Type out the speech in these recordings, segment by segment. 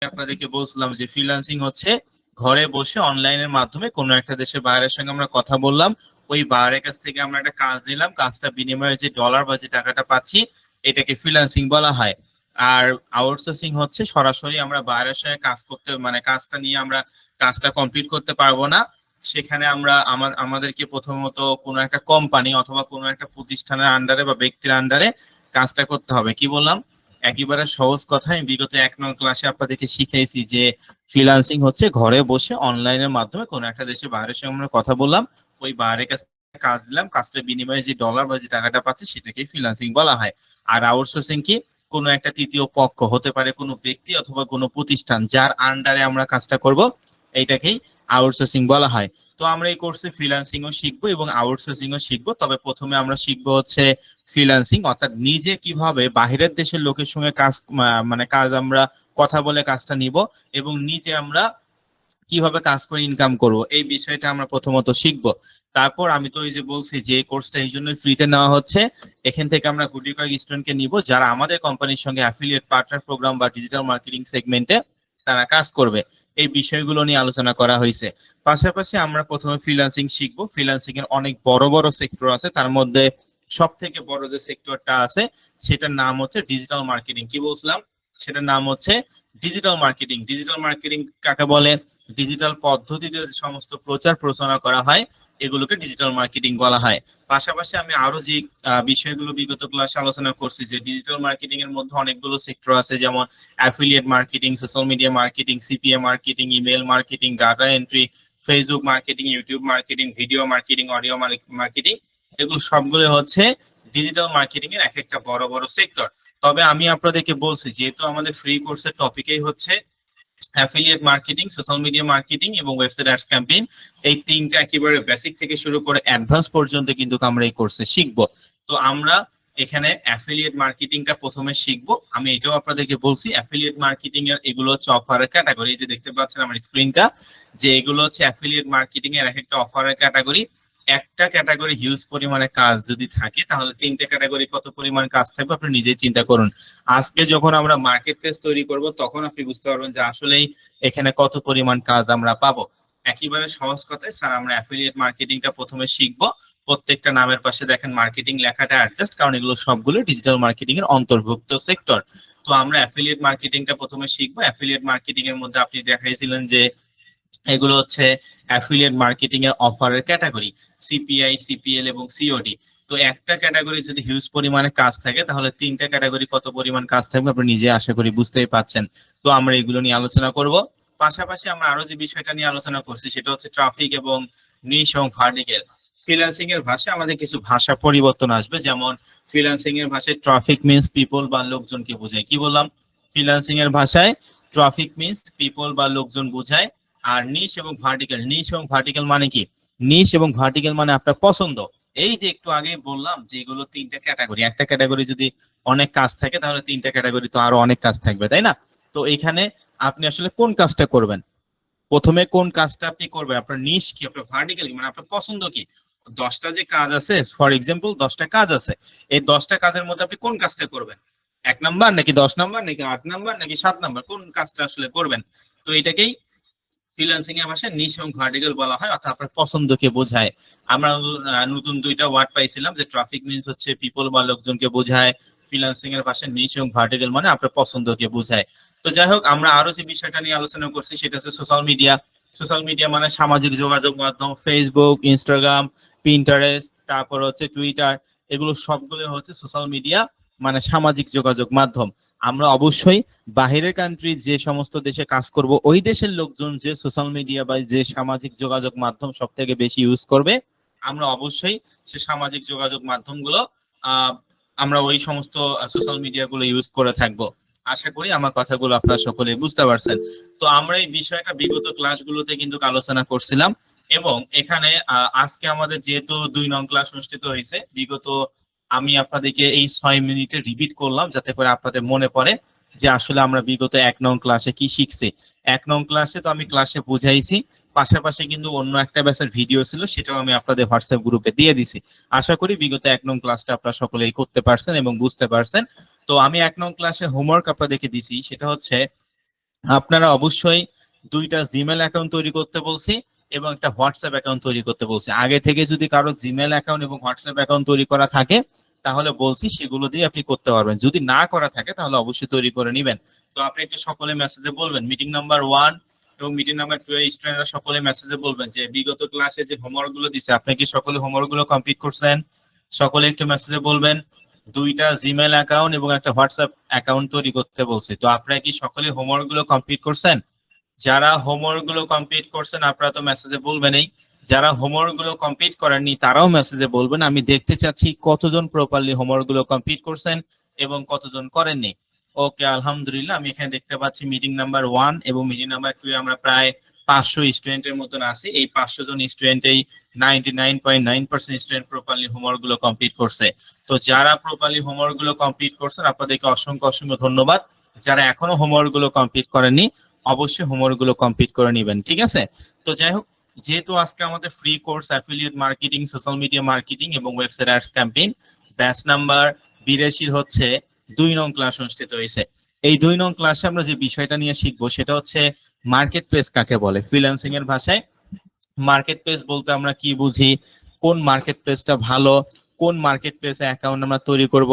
আপনাদেরকে বলছিলাম যে ফ্রিল্যান্সিং হচ্ছে ঘরে বসে অনলাইনের মাধ্যমে কোনো একটা দেশের বাইরের সঙ্গে আমরা কথা বললাম, ওই বাইরের কাছ থেকে আমরা একটা কাজ নিলাম, কাজটা বিনিময়ে যে ডলার বা যে টাকাটা পাচ্ছি এটাকে ফ্রিল্যান্সিং বলা হয়। আর আউটসোর্সিং হচ্ছে সরাসরি আমরা বাইরের সঙ্গে কাজ করতে, মানে কাজটা নিয়ে আমরা কাজটা কমপ্লিট করতে পারবো না, সেখানে আমরা আমাদেরকে প্রথমত কোনো একটা কোম্পানি অথবা কোনো একটা প্রতিষ্ঠানের আন্ডারে বা ব্যক্তির আন্ডারে কাজটা করতে হবে। কি বললাম? একেবারে সহজ কথায় বিগত 1 নং ক্লাসে আপনাদেরকে শিখাইছি যে ফ্রিল্যান্সিং হচ্ছে ঘরে বসে অনলাইনের মাধ্যমে কোনো একটা দেশে বাইরের সঙ্গে আমরা কথা বললাম, ওই বাইরের কাছে কাজ দিলাম, কাজটার বিনিময়ে যে ডলার বা যে টাকাটা পাচ্ছি সেটাকে ফ্রিল্যান্সিং বলা হয়। আর আউটসোর্সিং কি? কোনো একটা তৃতীয় পক্ষ হতে পারে, কোনো ব্যক্তি অথবা কোনো প্রতিষ্ঠান যার আন্ডারে আমরা কাজটা করব, এইটাকেই আউটসোর্সিং বলা হয়। তো আমরা এই কোর্সে ফ্রিল্যান্সিং ও শিখবো এবং আউটসোর্সিং ও শিখবো। তবে প্রথমে আমরা শিখবো হচ্ছে ফ্রিল্যান্সিং, অর্থাৎ নিজে কিভাবে বাহিরের দেশের লোকের সঙ্গে কাজ মানে কাজ আমরা কথা বলে কাজটা নিব এবং নিজে আমরা কিভাবে কাজ করে ইনকাম করব, এই বিষয়টা আমরা প্রথমত শিখব। তারপর আমি তো ওই যে বলছি যে এই কোর্সটা এই জন্য ফ্রিতে নেওয়া হচ্ছে, এখান থেকে আমরা গুটি কয়েক স্টুডেন্টকে নিব যারা আমাদের কোম্পানির সঙ্গে অ্যাফিলিয়েট পার্টনার প্রোগ্রাম বা ডিজিটাল মার্কেটিং সেগমেন্টে তারা কাজ করবে। এই বিষয়গুলো নিয়ে আলোচনা করা হয়েছে। পাশাপাশি আমরা প্রথমে ফ্রিল্যান্সিং শিখবো। ফ্রিল্যান্সিং এর অনেক বড় বড় সেক্টর আছে, তার মধ্যে সব থেকে বড় যে সেক্টরটা আছে সেটার নাম হচ্ছে ডিজিটাল মার্কেটিং। কি বলছিলাম? সেটার নাম হচ্ছে ডিজিটাল মার্কেটিং। ডিজিটাল মার্কেটিং কাকে বলে? ডিজিটাল পদ্ধতিতে যে সমস্ত প্রচার প্রচারণা করা হয় এগুলোকে ডিজিটাল মার্কেটিং বলা হয়। পাশাপাশি আমি আরো যে বিষয়গুলো বিগত ক্লাসে আলোচনা করছি যে ডিজিটাল মার্কেটিং এর মধ্যে অনেকগুলো সেক্টর আছে, যেমন affiliate marketing, social media marketing, CPA marketing, email marketing, data entry, Facebook marketing, YouTube marketing, video marketing, audio marketing, এগুলো সবগুলো হচ্ছে ডিজিটাল মার্কেটিং এর এক একটা বড় বড় সেক্টর। তবে আমি আপনাদেরকে বলছি যেহেতু আমাদের ফ্রি কোর্সের টপিকই হচ্ছে affiliate marketing, social media marketing এবং ওয়েবসাইট অ্যাডস ক্যাম্পেইন, এই তিনটা একেবারে বেসিক থেকে শুরু করে অ্যাডভান্স পর্যন্ত কিন্তু আমরা এই কোর্সে শিখবো। তো আমরা এখানে অ্যাফিলিয়েট মার্কেটিংটা প্রথমে শিখবো। আমি এটাও আপনাদেরকে বলছি অ্যাফিলিয়েট মার্কেটিং এর এগুলো হচ্ছে অফারের ক্যাটাগরি, যে দেখতে পাচ্ছেন আমার স্ক্রিনটা, যে এগুলো হচ্ছে অ্যাফিলিয়েট মার্কেটিং এর এক একটা অফারের ক্যাটাগরি। একটা ক্যাটাগরি হিউজ পরিমাণে কাজ যদি থাকে তাহলে তিনটা ক্যাটাগরি কত পরিমাণ কাজ থাকবে আপনি নিজেই চিন্তা করুন। আজকে যখন আমরা মার্কেট প্লেস তৈরি করব তখন আপনি বুঝতে পারবেন যে আসলেই এখানে কত পরিমাণ কাজ আমরা পাবো। একেবারে সহজ কথায় স্যার আমরা অ্যাফিলিয়েট মার্কেটিংটা প্রথমে শিখবো। প্রত্যেকটা নামের পাশে দেখেন মার্কেটিং লেখাটা অ্যাডজাস্ট, কারণ এগুলো সবগুলো ডিজিটাল মার্কেটিং এর অন্তর্ভুক্ত সেক্টর। তো আমরা অ্যাফিলিয়েট মার্কেটিংটা প্রথমে শিখবো। অ্যাফিলিয়েট মার্কেটিং এর মধ্যে আপনি দেখাইছিলেন যে এগুলো হচ্ছে অ্যাফিলিয়েট মার্কেটিং এর অফারের ক্যাটাগরি, সিপিআই, সিপিএল এবং সিওডি। তো একটা ক্যাটাগরি যদি হিউজ পরিমাণে কাজ থাকে তাহলে তিনটা ক্যাটাগরি কত পরিমাণ কাজ থাকবে আপনি নিজে আশা করি বুঝতেই পাচ্ছেন। তো আমরা এগুলো নিয়ে আলোচনা করব। পাশাপাশি আমরা আরো যে বিষয়টা নিয়ে আলোচনা করছি সেটা হচ্ছে ট্রাফিক এবং নিশ এবং ভার্টিক্যাল। ফ্রিল্যান্সিং এর ভাষায় আমাদের কিছু ভাষা পরিবর্তন আসবে, যেমন ফ্রিল্যান্সিং এর ভাষায় ট্রাফিক মিন্স পিপল বা লোকজনকে বোঝায়। কি বললাম? ফ্রিল্যান্সিং এর ভাষায় ট্রাফিক মিন্স পিপল বা লোকজন বোঝায়। আর নিশ এবং ভার্টিক্যাল, নিশ এবং ভার্টিক্যাল মানে কি? নিশ এবং ভার্টিক্যাল মানে আপনার পছন্দ। এই যে একটু আগে বললাম যে এগুলো তিনটা ক্যাটাগরি, একটা ক্যাটাগরি যদি অনেক কাজ থাকে তাহলে তিনটা ক্যাটাগরি তো আরো অনেক কাজ থাকবে, তাই না? তো এখানে আপনি আসলে কোন কাজটা করবেন, প্রথমে কোন কাজটা আপনি করবেন, আপনার নিশ কি, আপনার ভার্টিক্যাল কি, মানে আপনার পছন্দ কি? 10টা যে কাজ আছে, ফর এক্সাম্পল 10টা কাজ আছে, এই 10টা কাজের মধ্যে আপনি কোন কাজটা করবেন? 1 নাম্বার নাকি 10 নাম্বার নাকি 8 নাম্বার নাকি 7 নাম্বার, কোন কাজটা আসলে করবেন? তো এটাকেই ফ্রিল্যান্সিং এর ভাষায় নিশ এবং ভার্টিক্যাল বলা হয়, অর্থাৎ আপনার পছন্দকে বোঝায়। আমরা নতুন দুইটা ওয়ার্ড পাইছিলাম যে ট্রাফিক মিন্স হচ্ছে পিপল বা লোকজনকে বোঝায়, ফ্রিল্যান্সিং এর ভাষায় নিশ এবং ভার্টিক্যাল মানে আপনার পছন্দকে বোঝায়। তো যাই হোক, আমরা আরো যে বিষয়টা নিয়ে আলোচনা করছি সেটা হচ্ছে সোশ্যাল মিডিয়া। সোশ্যাল মিডিয়া মানে সামাজিক যোগাযোগ মাধ্যম, ফেসবুক, ইনস্টাগ্রাম, পিন্টারেস্ট, তারপর হচ্ছে টুইটার, এগুলো সবগুলো হচ্ছে সোশ্যাল মিডিয়া, মানে সামাজিক যোগাযোগ মাধ্যম। আমরা অবশ্যই বাহিরের কান্ট্রি যে সমস্ত দেশে কাজ করব ওই দেশের লোকজন যে সোশ্যাল মিডিয়া বা যে সামাজিক যোগাযোগ মাধ্যম সব থেকে বেশি ইউজ করবে, আমরা অবশ্যই সে সামাজিক যোগাযোগ মাধ্যমগুলো আহ আমরা ওই সমস্ত সোশ্যাল মিডিয়া গুলো ইউজ করে থাকবো। আশা করি আমার কথাগুলো আপনারা সকলে বুঝতে পারছেন। তো আমরা এই বিষয়টা বিগত ক্লাসগুলোতে কিন্তু আলোচনা করছিলাম এবং এখানে আজকে আমাদের যেহেতু 2 নং ক্লাস অনুষ্ঠিত হয়েছে, বিগত আমি আপনাদেরকে এই 6 মিনিটে রিপিট করলাম যাতে করে আপনাদের মনে পড়ে যে আসলে আমরা বিগত 1 নং ক্লাসে কি শিখছি। 1 নং ক্লাসে তো আমি ক্লাসে বুঝাইছি, পাশাপাশি কিন্তু অন্য একটা ব্যাচের ভিডিও ছিল সেটাও আমি আপনাদের হোয়াটসঅ্যাপ গ্রুপে দিয়ে দিছি। আশা করি বিগত 1 নং ক্লাসটা আপনারা সকলেই করতে পারছেন এবং বুঝতে পারছেন। তো আমি 1 নং ক্লাসে হোমওয়ার্ক আপনাদেরকে দিছি, সেটা হচ্ছে আপনারা অবশ্যই দুইটা জিমেল অ্যাকাউন্ট তৈরি করতে বলছি এবং একটা হোয়াটসঅ্যাপ অ্যাকাউন্ট তৈরি করতে বলছি। আগে থেকে যদি কারো জিমেল অ্যাকাউন্ট এবং হোয়াটসঅ্যাপ অ্যাকাউন্ট তৈরি করা থাকে তাহলে বলছি সেগুলো দিয়ে আপনি করতে পারবেন, যদি না করা থাকে তাহলে অবশ্যই তৈরি করে নেবেন। তো আপনি একটু সকলে মেসেজে বলবেন মিটিং নাম্বার 1 এবং মিটিং নাম্বার 2 এর স্টুডেন্টরা সকলে মেসেজে বলবেন যে বিগত ক্লাসে যে হোমওয়ার্ক গুলো দিছে আপনি কি সকলে হোমওয়ার্ক গুলো কমপ্লিট করছেন? সকলে একটু মেসেজে বলবেন। দুইটা জিমেল অ্যাকাউন্ট এবং একটা হোয়াটসঅ্যাপ অ্যাকাউন্ট তৈরি করতে বলছি, তো আপনারা কি সকলে হোমওয়ার্ক গুলো কমপ্লিট করছেন? যারা হোমওয়ার্ক গুলো কমপ্লিট করছেন আপনারা তো মেসেজে বলবেনই, যারা হোমওয়ার্ক গুলো কমপ্লিট করেননি তারাও মেসেজে বলবেন। আমি দেখতে চাচ্ছি কতজন প্রপারলি হোমওয়ার্ক গুলো কমপ্লিট করছেন এবং কতজন করেননি। ওকে, আলহামদুলিল্লাহ, আমি এখানে দেখতে পাচ্ছি মিটিং নাম্বার 1 এবং মিটিং নাম্বার 2 এ আমরা প্রায় 500 স্টুডেন্টের মতন আছি। এই 500 জন স্টুডেন্টেই 99.9% স্টুডেন্ট প্রপারলি হোমওয়ার্ক গুলো কমপ্লিট করছে। তো যারা প্রপারলি হোমওয়ার্ক গুলো কমপ্লিট করছেন আপনাদেরকে অসংখ্য অসংখ্য ধন্যবাদ। যারা এখনো হোমওয়ার্ক গুলো কমপ্লিট করেননি অবশ্যই হোমওয়ার্ক গুলো কমপ্লিট করে নেবেন, ঠিক আছে? তো যাই হোক, যেহেতু আজকে আমাদের free course affiliate marketing, social media marketing এবং website ads campaign batch number 82 হচ্ছে 2 নং ক্লাস অনুষ্ঠিত হয়েছে। এই 2 নং ক্লাসে আমরা যে বিষয়টা নিয়ে শিখবো সেটা হচ্ছে মার্কেট প্লেস কাকে বলে। ফ্রিল্যান্সিং এর ভাষায় মার্কেট প্লেস বলতে আমরা কি বুঝি, কোন মার্কেট প্লেসটা ভালো, কোন মার্কেট প্লেসে অ্যাকাউন্ট আমরা তৈরি করব,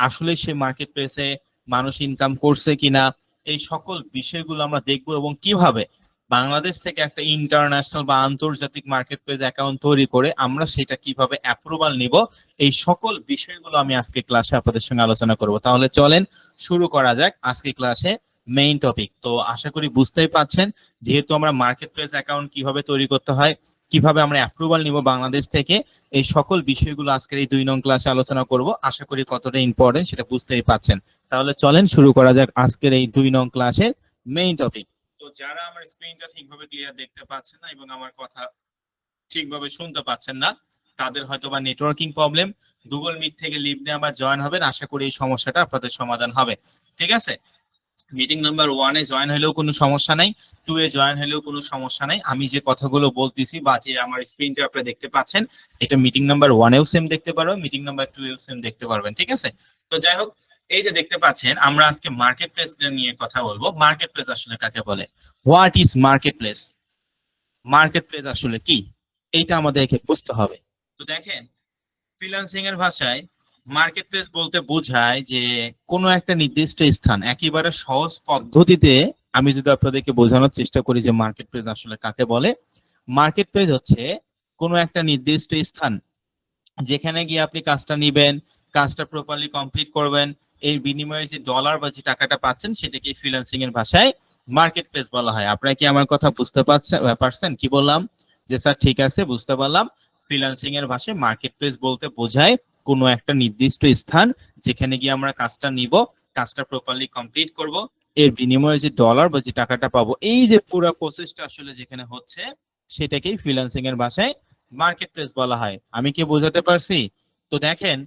আসলে সেই মার্কেট প্লেসে মানুষ ইনকাম করছে কিনা, এই সকল বিষয়গুলো আমরা দেখব এবং কিভাবে বাংলাদেশ থেকে একটা ইন্টারন্যাশনাল বা আন্তর্জাতিক মার্কেট প্লেস অ্যাকাউন্ট তৈরি করে আমরা সেটা কিভাবে অ্যাপ্রুভাল নিব, এই সকল বিষয়গুলো আমি আজকে ক্লাসে আপনাদের সঙ্গে আলোচনা করব। তাহলে চলেন শুরু করা যাক আজকে ক্লাসে মেইন টপিক। তো আশা করি বুঝতেই পাচ্ছেন যেহেতু আমরা মার্কেট প্লেস অ্যাকাউন্ট কিভাবে তৈরি করতে হয়, কিভাবে আমরা অ্যাপ্রুভাল নিব বাংলাদেশ থেকে, এই সকল বিষয়গুলো আজকের এই 2 নং ক্লাসে আলোচনা করব। আশা করি কতটা ইম্পর্টেন্ট সেটা বুঝতেই পাচ্ছেন। তাহলে চলেন শুরু করা যাক আজকের এই 2 নং ক্লাসের মেইন টপিক। তো যারা আমার স্ক্রিনটা ঠিকভাবে ক্লিয়ার দেখতে পাচ্ছেন না এবং আমার কথা ঠিকভাবে শুনতে পাচ্ছেন না তাদের হয়তো বা নেটওয়ার্কিং প্রবলেম, গুগল মিট থেকে লিভ নিয়ে আবার জয়েন হবেন। আশা করি এই সমস্যাটা আপনাদের সমাধান হবে, ঠিক আছে? মিটিং নাম্বার 1 এ জয়েন হলেও কোনো সমস্যা নাই, 2 এ জয়েন হলেও কোনো সমস্যা নাই। আমি যে কথাগুলো বলতেছি বা যে আমার স্ক্রিনটা আপনারা দেখতে পাচ্ছেন এটা মিটিং নাম্বার 1 এও সেম দেখতে পারবেন, মিটিং নাম্বার 2 এও সেম দেখতে পারবেন, ঠিক আছে? তো যাই হোক, এই যে দেখতে পাচ্ছেন আমরা আজকে মার্কেট প্লেস নিয়ে কথা বলবো। মার্কেট প্লেস আসলে কাকে বলে, what is market place, market place আসলে কি, এইটা আমাদেরকে বুঝতে হবে। তো দেখেন, ফ্রিল্যান্সিং এর ভাষায় মার্কেট প্লেস বলতে বোঝায় যে কোনো একটা নির্দিষ্ট স্থান, একেবারে সহজ পদ্ধতিতে আমি যদি আপনাদেরকে বোঝানোর চেষ্টা করি যে মার্কেট প্লেস আসলে কাকে বলে, মার্কেট প্লেস হচ্ছে কোনো একটা নির্দিষ্ট স্থান যেখানে গিয়ে আপনি কাজটা নিবেন, কাজটা প্রপারলি কমপ্লিট করবেন, এর বিনিময়ে যে ডলার বা যে টাকাটা পাচ্ছেন সেটাকে ফ্রিল্যান্সিং এর ভাষায় মার্কেট প্লেস বলা হয়। আপনারা কি আমার কথা বুঝতে পারছেন কি বললাম? যে স্যার ঠিক আছে, বুঝতে পারলাম। ফ্রিল্যান্সিং এর ভাষায় মার্কেট প্লেস বলতে বোঝায় কোনো একটা নির্দিষ্ট স্থান যেখানে গিয়ে আমরা কাজটা নিব, কাজটা প্রপারলি কমপ্লিট করব, এর বিনিময়ে যে ডলার বা যে টাকাটা পাবো, এই যে পুরো প্রসেসটা আসলে যেখানে হচ্ছে সেটাকেই ফ্রিল্যান্সিং এর ভাষায় মার্কেট প্লেস বলা হয়। আমি কি বোঝাতে পারছি? তো দেখেন,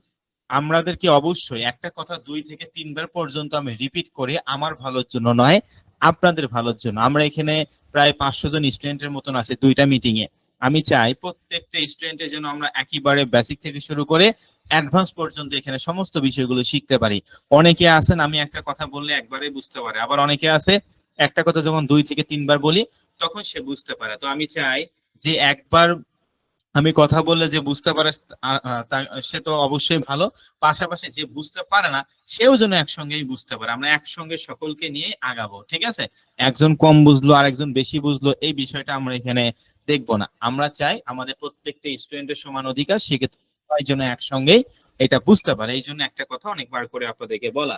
আমাদেরকে অবশ্যই একটা কথা 2 থেকে 3 বার পর্যন্ত আমি রিপিট করে আমার ভালোর জন্য নয়, আপনাদের ভালোর জন্য। আমরা এখানে প্রায় 500 জন স্টুডেন্টের মতন আছে 2টা মিটিং এ। আমি চাই প্রত্যেকটা স্টুডেন্টের জন্য আমরা একেবারে বেসিক থেকে শুরু করে অ্যাডভান্স পর্যন্ত এখানে সমস্ত বিষয়গুলো শিখতে পারি। অনেকে আছেন আমি একটা কথা বললে একবারে বুঝতে পারে, আবার অনেকে আছে একটা কথা যখন 2 থেকে 3 বার বলি তখন সে বুঝতে পারে। তো আমি চাই যে একবার আমি কথা বললে যে বুঝতে পারে সে তো অবশ্যই ভালো, পাশাপাশি যে বুঝতে পারে না সেও যেন একসঙ্গেই বুঝতে পারে, আমরা একসঙ্গে সকলকে নিয়ে আগাবো, ঠিক আছে? একজন কম বুঝলো আর একজন বেশি বুঝলো এই বিষয়টা আমরা এখানে দেখবো না। আমরা চাই আমাদের প্রত্যেকটা স্টুডেন্টের সমান অধিকার, সেক্ষেত্রে সবাই যেন একসঙ্গেই এটা বুঝতে পারে, এই জন্য একটা কথা অনেকবার করে আপনাদেরকে বলা।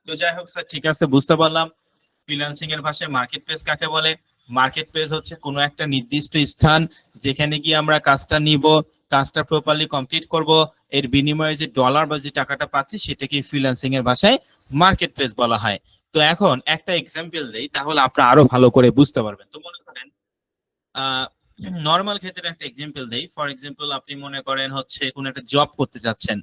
তো যাই হোক স্যার, ঠিক আছে, বুঝতে পারলাম। ফ্রিল্যান্সিং এর ভাষায় মার্কেট প্লেস কাকে বলে, মার্কেট প্লেস হচ্ছে কোনো একটা নির্দিষ্ট স্থান যেখানে গিয়ে আমরা কাজটা নিব, কাজটা প্রপারলি কমপ্লিট করব, এর বিনিময়ে যে ডলার বা যে টাকাটা পাচ্ছি সেটাকে ফ্রিল্যান্সিং এর ভাষায় মার্কেট প্লেস বলা হয়। তো এখন একটা এক্সাম্পল দেই তাহলে আপনারা আরো ভালো করে বুঝতে পারবেন। তো মনে করেন নর্মাল ক্ষেত্রে একটা এক্সাম্পল দেই। ফর এক্সাম্পল আপনি মনে করেন হচ্ছে কোন একটা জব করতে যাচ্ছেন,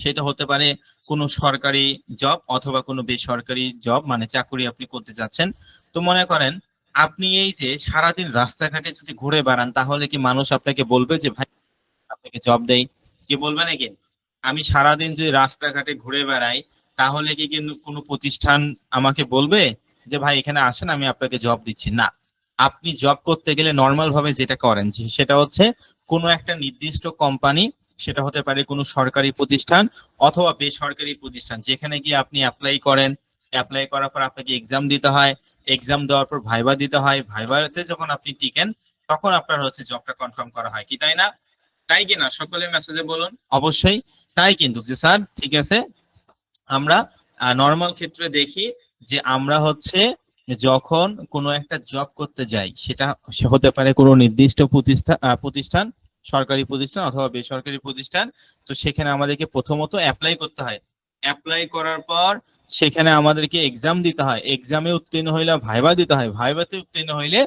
সেটা হতে পারে কোনো সরকারি জব অথবা কোনো বেসরকারি জব, মানে চাকরি আপনি করতে যাচ্ছেন। তো মনে করেন আপনি এই যে সারাদিন রাস্তাঘাটে যদি ঘুরে বেড়ান তাহলে কি মানুষ আপনাকে বলবে যে ভাই আপনাকে জব দেই? কি বলবে নাকি? আমি সারাদিন যদি রাস্তাঘাটে ঘুরে বেড়াই তাহলে কি কিন্তু কোনো প্রতিষ্ঠান আমাকে বলবে যে ভাই এখানে আসেন আমি আপনাকে জব দিচ্ছি, না। আপনি জব করতে গেলে নর্মাল ভাবে যেটা করেন সেটা হচ্ছে কোনো একটা নির্দিষ্ট কোম্পানি, সেটা হতে পারে কোনো সরকারি প্রতিষ্ঠান অথবা বেসরকারি প্রতিষ্ঠান, যেখানে গিয়ে আপনি অ্যাপ্লাই করেন। অ্যাপ্লাই করার পর আপনাকে এক্সাম দিতে হয়, এক্সাম দেওয়ার পর ভাইবা দিতে হয়, ভাইবাতে যখন আপনি টিকেন তখন আপনার হচ্ছে জবটা কনফার্ম করা হয়, কি তাই না? তাই কিনা সকলে মেসেজে বলুন অবশ্যই। তাই কিন্তু যে স্যার ঠিক আছে, আমরা নর্মাল ক্ষেত্রে দেখি যে আমরা হচ্ছে যখন কোনো একটা জব করতে যাই, সেটা হতে পারে কোনো নির্দিষ্ট প্রতিষ্ঠান, সরকারি প্রতিষ্ঠান অথবা বেসরকারি প্রতিষ্ঠান। তো সেখানে আমাদেরকে প্রথমত অ্যাপ্লাই করতে হয়। অ্যাপ্লাই করার পর সেখানে আমাদেরকে এক্সাম দিতে হয়, এক্সামে উত্তীর্ণ হইলে ভাইবা দিতে হয়, ভাইবাতে উত্তীর্ণ হইলে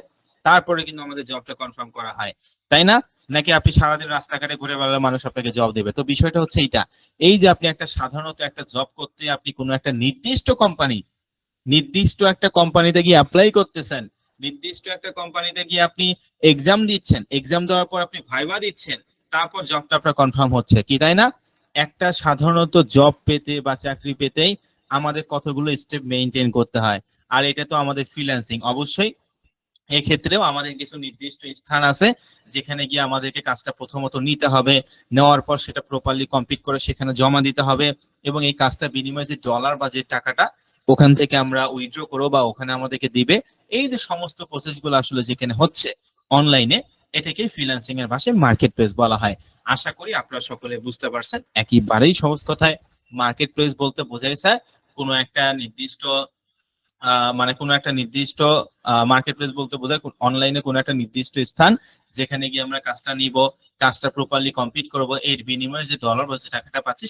তারপরে কিন্তু আমাদের জবটা কনফার্ম করা হয়, তাই না? নাকি আপনি সারাদিন রাস্তাঘাটে ঘুরে বেড়ালে মানুষ আপনাকে জব দেবে? তো বিষয়টা হচ্ছে এইটা, এই যে আপনি একটা সাধারণত একটা জব করতে আপনি কোনো একটা নির্দিষ্ট একটা কোম্পানিতে গিয়ে অ্যাপ্লাই করতেছেন, নির্দিষ্ট একটা কোম্পানিতে গিয়ে আপনি এক্সাম দিচ্ছেন, এক্সাম দেওয়ার পর আপনি ভাইবা দিচ্ছেন, তারপর জবটা আপনার কনফার্ম হচ্ছে, কি তাই না? একটা সাধারণত জব পেতে বা চাকরি পেতেই আমাদের কতগুলো স্টেপ মেইনটেইন করতে হয়। আর এটা তো আমাদের ফ্রিল্যান্সিং, অবশ্যই এক্ষেত্রেও আমাদের কিছু নির্দিষ্ট স্থান আছে যেখানে গিয়ে আমাদেরকে কাজটা প্রথমত নিতে হবে, নেওয়ার পর সেটা প্রপারলি কমপ্লিট করে সেখানে জমা দিতে হবে, এবং এই কাজটা বিনিময়ে যে ডলার বা যে টাকাটা ওখান থেকে আমরা উইথড্র করবো বা ওখানে আমাদেরকে দিবে, এই যে সমস্ত প্রসেস গুলো আসলে যেখানে হচ্ছে অনলাইনে, এটাকে ফ্রিল্যান্সিং এর ভাষায় মার্কেট প্লেস বলা হয়। আশা করি আপনারা সকলে বুঝতে পারছেন। একেবারেই সহজ কথায় মার্কেট প্লেস বলতে বোঝায় স্যার কোনো একটা নির্দিষ্ট মানে কোনো একটা নির্দিষ্ট মার্কেট প্লেস বলতে বোঝায় অনলাইনে কোনো একটা নির্দিষ্ট স্থান যেখানে গিয়ে আমরা কাজটা নিব, কাজটা প্রপারলি কমপ্লিট করব, এর বিনিময়ে যে ডলার বা যে টাকাটা পাচ্ছি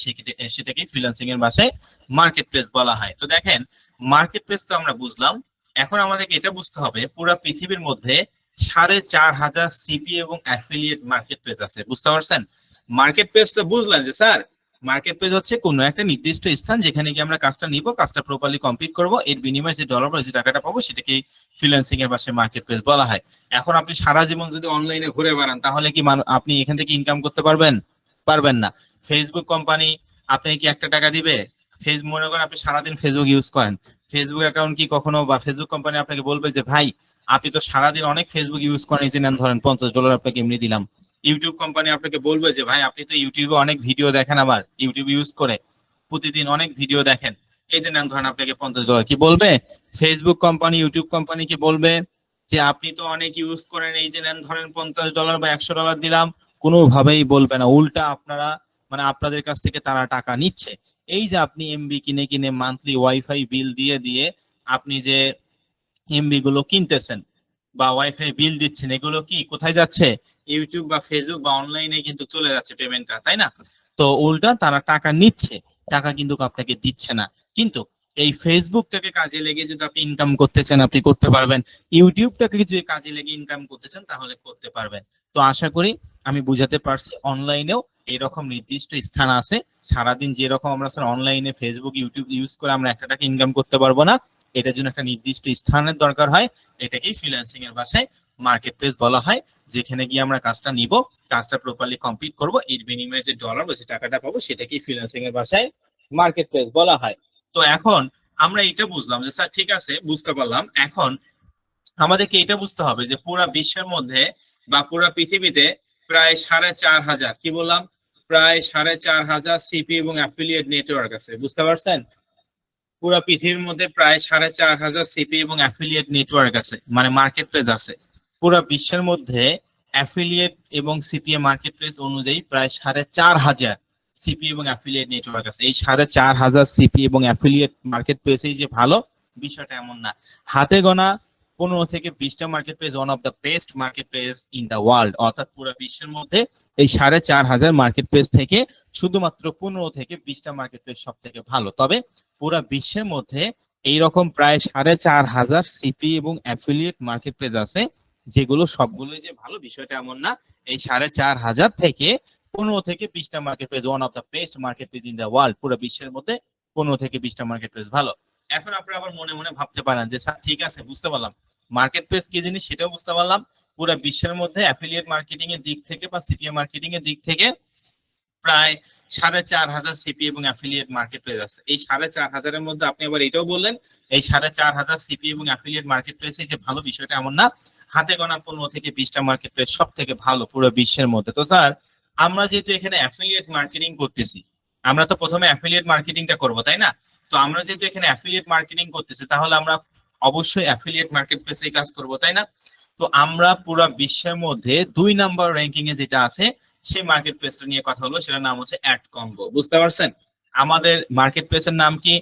সেটাকে ফ্রিল্যান্সিং এর ভাষায় মার্কেট প্লেস বলা হয়। তো দেখেন, মার্কেট প্লেস তো আমরা বুঝলাম, এখন আমাদেরকে এটা বুঝতে হবে পুরো পৃথিবীর মধ্যে 4,500 সিপি এবং অ্যাফিলিয়েট মার্কেট প্লেস আছে, বুঝতে পারছেন? মার্কেট প্লেসটা বুঝলেন যে স্যার মার্কেট প্লেস হচ্ছে কোনো একটা নির্দিষ্ট স্থান যেখানে গিয়ে আমরা কাজটা নিব, কাজটা প্রপারলি কমপ্লিট করব, এর বিনিময়ে যে ডলার বা যে টাকাটা পাবো সেটাকে ফ্রিল্যান্সিং এর ভাষায় মার্কেট প্লেস বলা হয়। এখন আপনি সারা জীবন যদি অনলাইনে ঘুরে বেড়ান তাহলে কি আপনি এখান থেকে ইনকাম করতে পারবেন? পারবেন না। ফেসবুক কোম্পানি আপনাকে কি একটা টাকা দিবে? ফেসবুক, মনে করেন আপনি সারাদিন ফেসবুক ইউজ করেন, ফেসবুক অ্যাকাউন্ট কি কখনো বা ফেসবুক কোম্পানি আপনাকে বলবে যে ভাই আপনি তো সারাদিন অনেক ফেসবুক ইউজ করেন, এই যে নেন ধরেন $50 আপনাকে এমনি দিলাম? ইউটিউব কোম্পানি আপনাকে বলবে যে ভাই আপনি তো ইউটিউবে অনেক ভিডিও দেখেন, আবার ইউটিউব ইউজ করে প্রতিদিন অনেক ভিডিও দেখেন, এই যে নেন ধরেন আপনাকে $50, কি বলবে? ফেসবুক কোম্পানি, ইউটিউব কোম্পানি কি বলবে যে আপনি তো অনেক ইউজ করেন, এই যে নেন ধরেন $50 বা $100 দিলাম? কোনোভাবেই বলবে না, উল্টা আপনারা মানে আপনাদের কাছ থেকে তারা টাকা নিচ্ছে। এই যে আপনি এমবি কিনে কিনে মান্থলি ওয়াইফাই বিল দিয়ে দিয়ে আপনি যে এমবি গুলো কিনতেছেন বা ওয়াইফাই বিল দিচ্ছেন, এগুলো কি কোথায় যাচ্ছে? ইউটিউব বা ফেসবুক বা অনলাইনে কিন্তু চলে যাচ্ছে পেমেন্টটা, তাই না? তো উল্টা তারা টাকা নিচ্ছে, টাকা কিন্তু আপনাকে দিচ্ছে না। কিন্তু এই ফেসবুকটাকে কাজে লেগে যদি আপনি ইনকাম করতে চান আপনি করতে পারবেন, ইউটিউবটাকে যদি কাজে লেগে ইনকাম করতে চান তাহলে করতে পারবেন। তো আশা করি আমি বুঝাতে পারছি, অনলাইনেও এরকম নির্দিষ্ট স্থান আছে। সারাদিন যেরকম আমরা স্যার অনলাইনে ফেসবুক ইউটিউব ইউজ করে আমরা একটা টাকা ইনকাম করতে পারবো না, এটার জন্য একটা নির্দিষ্ট স্থানের দরকার হয়, এটাকেই ফ্রিল্যান্সিং এর ভাষায় মার্কেট প্লেস বলা হয়। যেখানে গিয়ে আমরা কাজটা নিব, কাজটা প্রপারলি কমপ্লিট করব, এর বিনিময়ে যে ডলার বা যে টাকাটা পাবো সেটাকেই ফ্রিল্যান্সিং এর ভাষায় মার্কেট প্লেস বলা হয়। তো এখন আমরা এটা বুঝলাম যে স্যার ঠিক আছে বুঝতে পারলাম, এখন আমাদেরকে এটা বুঝতে হবে যে পুরা বিশ্বের মধ্যে বা পুরা পৃথিবীতে প্রায় 4,500, কি বললাম, প্রায় 4,500 সিপি এবং অ্যাফিলিয়েট নেটওয়ার্ক আছে, বুঝতে পারছেন? পুরো পৃথিবীর মধ্যে প্রায় 4,500 সিপি এবং অ্যাফিলিয়েট নেটওয়ার্ক আছে, মানে মার্কেট প্লেস আছে। পুরো বিশ্বের মধ্যে অ্যাফিলিয়েট এবং সিপিএ মার্কেট প্লেস অনুযায়ী প্রায় 4,500 সিপি এবং অ্যাফিলিয়েট নেটওয়ার্ক আছে। এই 4,500 সিপি এবং অ্যাফিলিয়েট মার্কেট প্লেসেই যে ভালো, বিষয়টা এমন না। হাতে গোনা 15 থেকে 20টা marketplace one of the best marketplace in the world, অর্থাৎ পুরো বিশ্বের মধ্যে এই 4,500 মার্কেট প্লেস থেকে শুধুমাত্র 15 থেকে 20টা মার্কেট প্লেস সব থেকে ভালো। তবে পুরো বিশ্বের মধ্যে এইরকম প্রায় 4,500 সিপি এবং অ্যাফিলিয়েট মার্কেট প্লেস আছে, যেগুলো সবগুলোই যে ভালো বিষয়টা এমন না। এই 4,500 থেকে 15 থেকে 20টা marketplace one of the best marketplace in the world, পুরো বিশ্বের মধ্যে 15 থেকে 20টা মার্কেট প্লেস ভালো। এখন আপনারা আবার মনে মনে ভাবতে পারেন যে স্যার ঠিক আছে বুঝতে পারলাম, মার্কেট প্লেস কি জিনিস সেটাও বুঝতে পারলাম, পুরো বিশ্বের মধ্যে অ্যাফিলিয়েট মার্কেটিং এর দিক থেকে বা সিপিএ মার্কেটিং এর দিক থেকে প্রায় 4,500 সিপি এবং অ্যাফিলিয়েট মার্কেট প্লেস আছে। এই 4,500-এর মধ্যে আপনি আবার এটাও বললেন এই 4,500 সিপি এবং অ্যাফিলিয়েট মার্কেট প্লেসে যে ভালো বিষয়টা এমন না, হাতে গোনা 15 থেকে 20টা মার্কেট প্লেস সব থেকে ভালো পুরো বিশ্বের মধ্যে। তো স্যার আমরা যেহেতু এখানে অ্যাফিলিয়েট মার্কেটিং করতেছি, আমরা তো প্রথমে অ্যাফিলিয়েট মার্কেটিংটা করব তাই না? তো আমরা যেহেতু এখানে অ্যাফিলিয়েট মার্কেটিং করতেছি তাহলে আমরা অবশ্যই অ্যাফিলিয়েট মার্কেট প্লেসেই কাজ করব তাই না? তো আমরা পুরো বিশ্বের মধ্যে 2 নাম্বার র্যাঙ্কিং এ যেটা আছে সেই মার্কেট প্লেসটা নিয়ে কথা হলো, সেটার নাম হচ্ছে অ্যাড কম্বো। বুঝতে পারছেন? আমাদের মার্কেট প্লেসের নাম কি?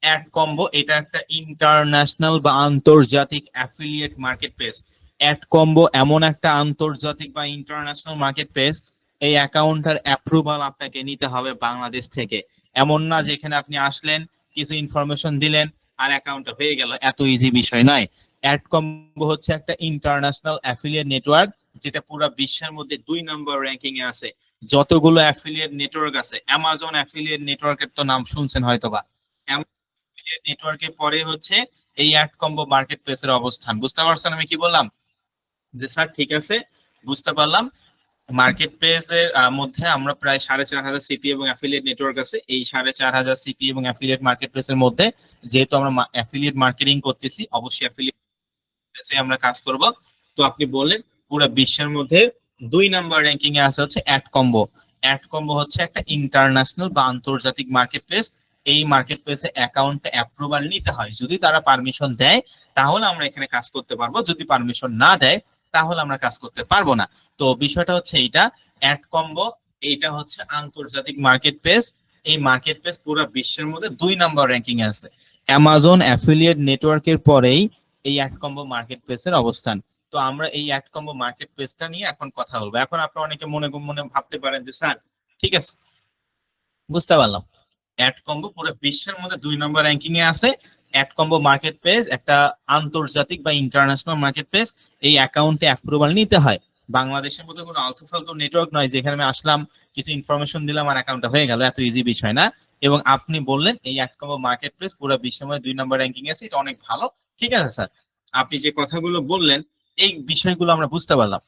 AdCombo. এটা একটা ইন্টারন্যাশনাল বা আন্তর্জাতিক affiliate marketplace. AdCombo এমন একটা আন্তর্জাতিক বা ইন্টারন্যাশনাল মার্কেট প্লেস, এই অ্যাকাউন্টের অ্যাপ্রুভাল আপনাকে নিতে হবে বাংলাদেশ থেকে। এমন না যেখানে আপনি আসলেন কিছু ইনফরমেশন দিলেন আর অ্যাকাউন্টটা হয়ে গেল, এত ইজি বিষয় নয়। অ্যাড কম্বো হচ্ছে একটা ইন্টারন্যাশনাল অ্যাফিলিয়েট নেটওয়ার্ক যেটা পুরো বিশ্বের মধ্যে 2 নাম্বার র্যাঙ্কিং এ আছে। যতগুলো অ্যাফিলিয়েট নেটওয়ার্ক আছে, অ্যামাজন অ্যাফিলিয়েট নেটওয়ার্কের তো নাম শুনছেন হয়তোবা, অ্যাফিলিয়েট নেটওয়ার্কের পরে হচ্ছে এই অ্যাড কম্বো মার্কেট প্লেসের অবস্থান। বুঝতে পারছেন আমি কি বললাম? যে স্যার ঠিক আছে বুঝতে পারলাম। মার্কেট প্লেসের মধ্যে আমরা প্রায় 4,500 সিপি এবং অ্যাফিলিয়েট নেটওয়ার্ক আছে। এই 4,500 সিপি এবং অ্যাফিলিয়েট মার্কেট প্লেসের মধ্যে যেহেতু আমরা অ্যাফিলিয়েট মার্কেটিং করতেছি, অবশ্যই অ্যাফিলিয়েট প্লেসে আমরা কাজ করব। তো আপনি বললেন পুরো বিশ্বের মধ্যে 2 নাম্বার র্যাঙ্কিং এ আছে হচ্ছে অ্যাড কম্বো। অ্যাড কম্বো হচ্ছে একটা ইন্টারন্যাশনাল বা আন্তর্জাতিক মার্কেট প্লেস। এই মার্কেট প্লেসে অ্যাকাউন্ট অ্যাপ্রুভাল নিতে হয়, যদি তারা পারমিশন দেয় তাহলে আমরা এখানে কাজ করতে পারবো, যদি পারমিশন না দেয় তাহলে আমরা কাজ করতে পারবো না। তো বিষয়টা হচ্ছে এইটা, অ্যাড কম্বো এইটা হচ্ছে আন্তর্জাতিক মার্কেট প্লেস। এই মার্কেট প্লেস পুরো বিশ্বের মধ্যে 2 নাম্বার র্যাঙ্কিং এ আছে। অ্যামাজন অ্যাফিলিয়েট নেটওয়ার্কের পরেই এই অ্যাড কম্বো মার্কেট প্লেসের অবস্থান। তো আমরা এই অ্যাড কম্বো মার্কেট প্লেসটা নিয়ে এখন কথা বলবো। এখন আপনারা অনেকে মনে মনে ভাবতে পারেন যে স্যার ঠিক আছে বুঝতে পারলাম, অ্যাড কম্বো পুরো বিশ্বের মধ্যে 2 নম্বর র্যাঙ্কিং এ আছে। অ্যাড কম্বো মার্কেট প্লেস একটা আন্তর্জাতিক বা ইন্টারন্যাশনাল মার্কেট প্লেস। এই অ্যাকাউন্টে অ্যাপ্রুভাল নিতে হয়। বাংলাদেশের মধ্যে কোনো আলতু ফালতু নেটওয়ার্ক নয় যেখানে আমি আসলাম কিছু ইনফরমেশন দিলাম আর অ্যাকাউন্টটা হয়ে গেল, এত ইজি বিষয় না। এবং আপনি বললেন এই অ্যাড কম্বো মার্কেট প্লেস পুরো বিশ্বের মধ্যে 2 নম্বর র্যাঙ্কিং আছে, এটা অনেক ভালো। ঠিক আছে স্যার, আপনি যে কথাগুলো বললেন এই বিষয়গুলো আমরা বুঝতে পারলাম।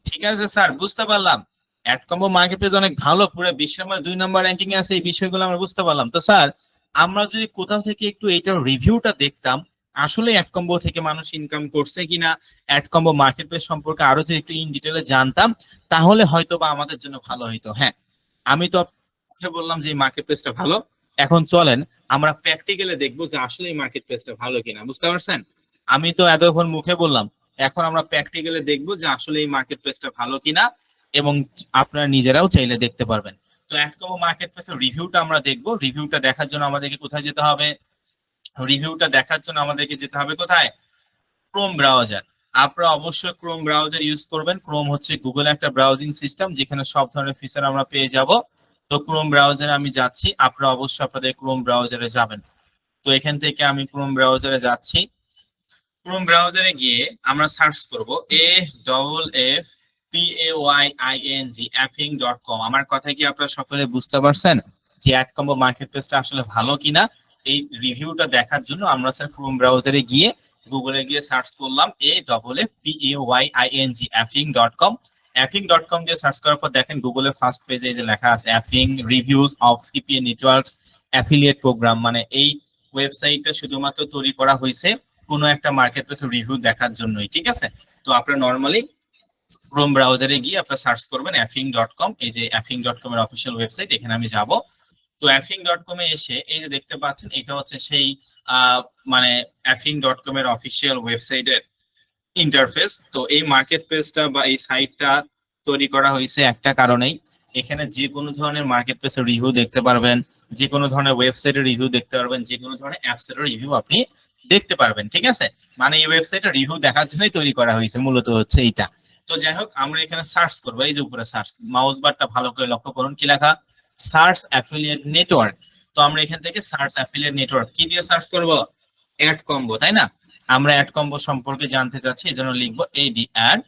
ঠিক আছে স্যার বুঝতে পারলাম, অ্যাড কম্বো মার্কেট প্লেস অনেক ভালো, পুরো বিশ্বের মধ্যে 2 নম্বর র্যাঙ্কিং এ আছে, এই বিষয়গুলো আমরা বুঝতে পারলাম। তো স্যার আমরা যদি কোথাও থেকে একটু এইটার রিভিউটা দেখতাম, আসলে অ্যাড কম্বো থেকে মানুষ ইনকাম করছে কিনা, অ্যাড কম্বো মার্কেট প্লেস সম্পর্কে আরো যদি একটু ইন ডিটেইলে জানতাম তাহলে হয়তো বা আমাদের জন্য ভালো হইতো। হ্যাঁ, আমি তো আপনাকে বললাম যে এই মার্কেট প্লেসটা ভালো, এখন চলেন আমরা প্র্যাকটিক্যালি দেখবো যে আসলে এই মার্কেট প্লেসটা ভালো কিনা। বুঝতে পারছেন? আমি তো এতক্ষণ মুখে বললাম, এখন আমরা প্র্যাকটিক্যালি দেখবো যে আসলে এই মার্কেট প্লেসটা ভালো কিনা, এবং আপনারা নিজেরাও চাইলে দেখতে পারবেন। তো অ্যাডকমো মার্কেট প্লেসের রিভিউটা আমরা দেখবো। রিভিউটা দেখার জন্য আমাদেরকে কোথায় যেতে হবে? রিভিউটা দেখার জন্য আমাদেরকে যেতে হবে কোথায়? Chrome browser. আপনারা অবশ্যই ক্রোম ব্রাউজার ইউজ করবেন। ক্রোম হচ্ছে গুগল একটা ব্রাউজিং সিস্টেম যেখানে সব ধরনের ফিচার আমরা পেয়ে যাব। তো ক্রোম ব্রাউজারে আমি যাচ্ছি, আপনারা অবশ্যই আপনাদের ক্রোম ব্রাউজারে যাবেন। তো এখান থেকে আমি ক্রোম ব্রাউজারে যাচ্ছি। ক্রোম ব্রাউজারে গিয়ে আমরা সার্চ করব AFFPAYING আমার কথা কি আপনারা সকলে বুঝতে পারছেন যে অ্যাড কম্বো মার্কেট প্লেসটা আসলে ভালো কিনা? এই রিভিউটা দেখার জন্য আমরা স্যার ক্রোম ব্রাউজারে গিয়ে গুগলে গিয়ে সার্চ করলাম AFFPAYING affing.com। affing.com দিয়ে সার্চ করার পর দেখেন গুগলের ফার্স্ট পেজে যে লেখা আছে affing reviews of CPA networks affiliate program. মানে এই ওয়েবসাইটটা শুধুমাত্র তৈরি করা হয়েছে কোনো একটা মার্কেট প্লেসের রিভিউ দেখার জন্যই। ঠিক আছে, তো আপনারা নরমালি ক্রোম ব্রাউজারে গিয়ে আপনারা সার্চ করবেন affing.com। এই যে affing.com এর অফিসিয়াল ওয়েবসাইট, এখানে আমি যাব। তো affing.com এ এসে এই যে দেখতে পাচ্ছেন এটা হচ্ছে সেই মানে affing.com এর অফিসিয়াল ওয়েবসাইটের ইন্টারফেস। তো এই মার্কেট প্লেসটা বা এই সাইটটা তৈরি করা হয়েছে একটা কারণেই, এখানে যে কোনো ধরনের মার্কেট প্লেসের রিভিউ দেখতে পারবেন, যে কোনো ধরনের ওয়েবসাইটের রিভিউ দেখতে পারবেন, যে কোনো ধরনের অ্যাপস এর রিভিউ আপনি দেখতে পারবেন। ঠিক আছে, মানে এই ওয়েবসাইটের রিভিউ দেখার জন্যই তৈরি করা হয়েছে মূলত হচ্ছে এইটা। তো যাই হোক আমরা এখানে সার্চ করবো, এই যে উপরে সার্চ মাউস বারটা ভালো করে লক্ষ্য করুন কি লেখা, সার্চ অ্যাফিলিয়েট নেটওয়ার্ক। তো আমরা এখান থেকে সার্চ অ্যাফিলিয়েট নেটওয়ার্ক কি দিয়ে সার্চ করব? অ্যাড কম্বো, তাই না? আমরা অ্যাড কম্বো সম্পর্কে জানতে চাচ্ছি, এই জন্য লিখবো এডি অ্যাড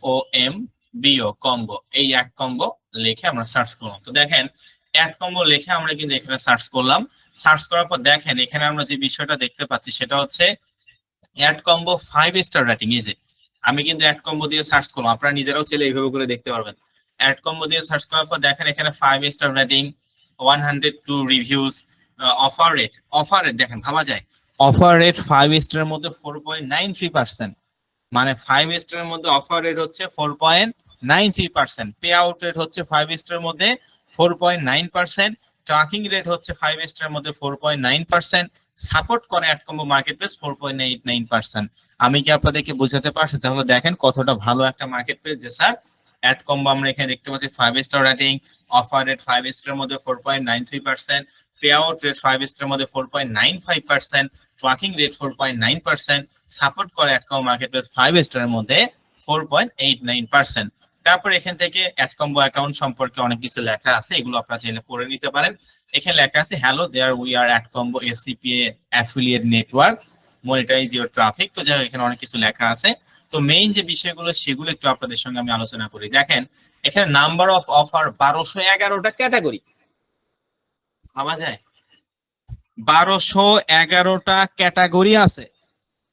COMBO কম্বো। এই অ্যাড কম্বো লিখে আমরা সার্চ করলাম। তো দেখেন অ্যাড কম্বো লিখে আমরা কিন্তু এখানে সার্চ করলাম। সার্চ করার পর দেখেন এখানে আমরা যে বিষয়টা দেখতে পাচ্ছি সেটা হচ্ছে অ্যাড কম্বো 5 স্টার রেটিং। এই যে আমি কিন্তু অ্যাড কম্বো দিয়ে সার্চ করলাম, আপনারা নিজেরাও চাইলে এইভাবে করে দেখতে পারবেন। অ্যাড কম্বো দিয়ে সার্চ করার পর দেখেন এখানে 5 star rating, 102 reviews, offer rate দেখেন ভাবা যায়, অফার রেট 5 স্টারের মধ্যে 4.93%, মানে 5 স্টারের মধ্যে অফার রেট হচ্ছে 4.93%, পে আউট রেট হচ্ছে 5 স্টারের মধ্যে 4.9%, ট্র্যাকিং রেট হচ্ছে 5 স্টারের মধ্যে 4.9%, সাপোর্ট করে অ্যাড কম্বো মার্কেটপ্লেস 4.89%। আমি কি আপনাদেরকে বোঝাতে পারছি? তাহলে দেখেন কতটা ভালো একটা মার্কেটপ্লেস যে স্যার অ্যাড কম্বো আমরা এখানে দেখতে পাচ্ছি 5 স্টার রেটিং, অফার রেট 5 স্টারের মধ্যে 4.93%, পে আউট রেট 5 স্টারের মধ্যে 4.95%, ট্র্যাকিং রেট 4.9%, সাপোর্ট করে অ্যাড কম্বো মার্কেটপ্লেস 5 স্টারের মধ্যে 4.89%। তারপর এখান থেকে অ্যাড কম্বো অ্যাকাউন্ট সম্পর্কে অনেক কিছু লেখা আছে, এগুলো আপনারা চাইলে পড়ে নিতে পারেন। এখানে লেখা আছে hello there we are AdCombo SCPA affiliate network, monetize your traffic. তো যাই হোক এখানে অনেক কিছু লেখা আছে। তো মেইন যে বিষয়গুলো সেগুলো একটু আপনাদের সঙ্গে আমি আলোচনা করি। দেখেন এখানে নাম্বার অফ অফার 1211টা ক্যাটাগরি, ভাবা যায় 1211টা ক্যাটাগরি আছে।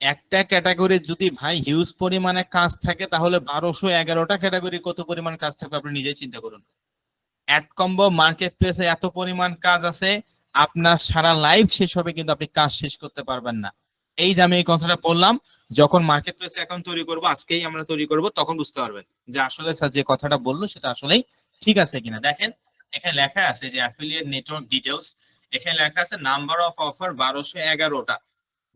একটা ক্যাটাগরি যদি ভাই হিউজ পরিমাণে কাজ থাকে তাহলে 1211টা ক্যাটাগরি কত পরিমাণ কাজ থাকবে আপনি নিজেই চিন্তা করুন। অ্যাড কম্বো মার্কেট প্লেসে এত পরিমাণ কাজ আছে, আপনার সারা লাইফ শেষ হবে কিন্তু আপনি কাজ শেষ করতে পারবেন না। এই যে আমি এই কথাটা বললাম, যখন মার্কেট প্লেসে অ্যাকাউন্ট তৈরি করবো, আজকেই আমরা তৈরি করব, তখন বুঝতে পারবেন যে আসলে স্যার যে কথাটা বললো সেটা আসলেই ঠিক আছে কিনা। দেখেন এখানে লেখা আছে যে অ্যাফিলিয়েট নেটওয়ার্ক ডিটেলস, এখানে লেখা আছে নাম্বার অফ অফার 1211টা,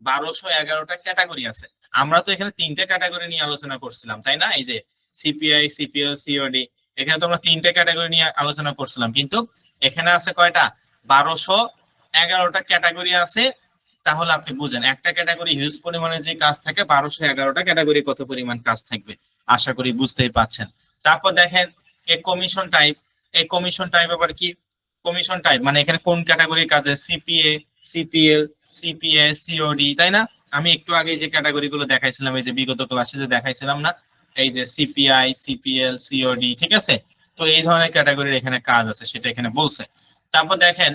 1211টা ক্যাটাগরি আছে। আমরা তো এখানে 3টে ক্যাটাগরি নিয়ে আলোচনা করছিলাম তাই না, এই যে সিপিআই, সিপিএল, সিওডি, এখানে তো আমরা 3টে ক্যাটাগরি নিয়ে আলোচনা করছিলাম, কিন্তু এখানে আছে কয়টা? 1211টা ক্যাটাগরি আছে। তাহলে আপনি বুঝেন একটা ক্যাটাগরি হিউজ পরিমাণে যে কাজ থাকে, 1211টা ক্যাটাগরি কত পরিমাণ কাজ থাকবে, আশা করি বুঝতেই পাচ্ছেন। তারপর দেখেন এই কমিশন টাইপ, এই কমিশন টাইপ আবার কি? কমিশন টাইপ মানে এখানে কোন ক্যাটাগরির কাজে, সিপিএ, সিপিএল, সিপিএ, সিওডি, তাই না? আমি একটু আগে যে ক্যাটাগরি গুলো দেখাইছিলাম, এই যে বিগত ক্লাসে যে দেখাইছিলাম না, এই যে সিপিআই, সিপিএল, সিওডি, ঠিক আছে? তো এই ধরনের ক্যাটাগরির এখানে কাজ আছে, সেটা এখানে বলছে। তারপর দেখেন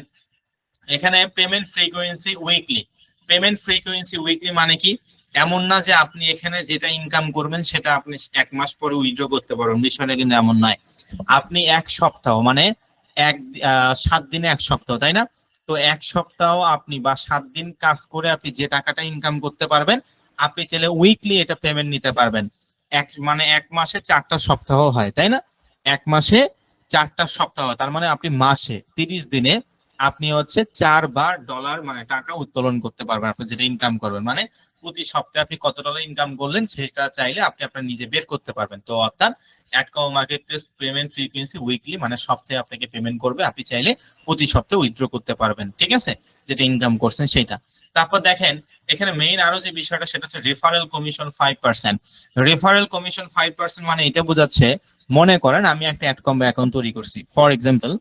এখানে payment frequency weekly, payment frequency weekly মানে কি? এমন না যে আপনি এখানে যেটা ইনকাম করবেন সেটা আপনি 1 মাস পরে উইথড্র করতে পারবেন, বিষয়টা কিন্তু এমন নয়। আপনি 1 সপ্তাহ মানে 7 দিনে 1 সপ্তাহ, তাই না? তো 1 সপ্তাহ আপনি বা 7 দিন কাজ করে আপনি যে টাকাটা ইনকাম করতে পারবেন, আপনি চাইলে উইকলি এটা পেমেন্ট নিতে পারবেন। মানে 1 মাসে 4টা সপ্তাহ হয়, তাই না? 1 মাসে 4টা সপ্তাহ, তার মানে আপনি মাসে 30 দিনে আপনি হচ্ছে 4 বার ডলার মানে টাকা উত্তোলন করতে পারবেন, আপনি যেটা ইনকাম করবেন। মানে প্রতি সপ্তাহে আপনি কত ডলার ইনকাম করলেন সেটা চাইলে আপনি আপনার নিজে বের করতে পারবেন। তো অর্থাৎ AdCombo marketplace payment frequency weekly মানে সপ্তাহে আপনাকে পেমেন্ট করবে, আপনি চাইলে প্রতি সপ্তাহে উইথড্র করতে পারবেন, ঠিক আছে, যেটা ইনকাম করছেন সেটা। তারপর দেখেন এখানে মেইন আরো যে বিষয়টা সেটা হচ্ছে রেফারেল কমিশন 5%। রেফারেল কমিশন 5% মানে এটা বোঝাচ্ছে, মনে করেন আমি একটা অ্যাড কম্বো অ্যাকাউন্ট তৈরি করছি, ফর এক্সাম্পল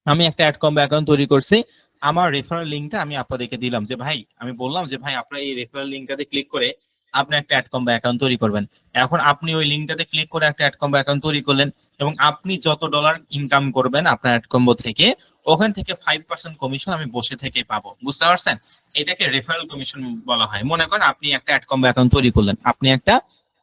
আমি একটা অ্যাড কম্বো অ্যাকাউন্ট তৈরি করছি, আমার রেফারেল লিঙ্কটা আমি আপনাদেরকে দিলাম, যে ভাই আমি বললাম যে ভাই আপনারা এই রেফারেল লিঙ্কটাতে ক্লিক করে আপনি একটা অ্যাড কম্বো অ্যাকাউন্ট তৈরি করবেন। এখন আপনি ওই লিঙ্কটাতে ক্লিক করে একটা অ্যাড কম্বো অ্যাকাউন্ট তৈরি করলেন এবং আপনি যত ডলার ইনকাম করবেন আপনার অ্যাড কম্বো থেকে, ওখান থেকে 5% কমিশন আমি বসে থেকেই পাবো, বুঝতে পারছেন? এটাকে রেফারেল কমিশন বলা হয়। মনে করেন আপনি একটা অ্যাড কম্বো অ্যাকাউন্ট তৈরি করলেন, আপনি একটা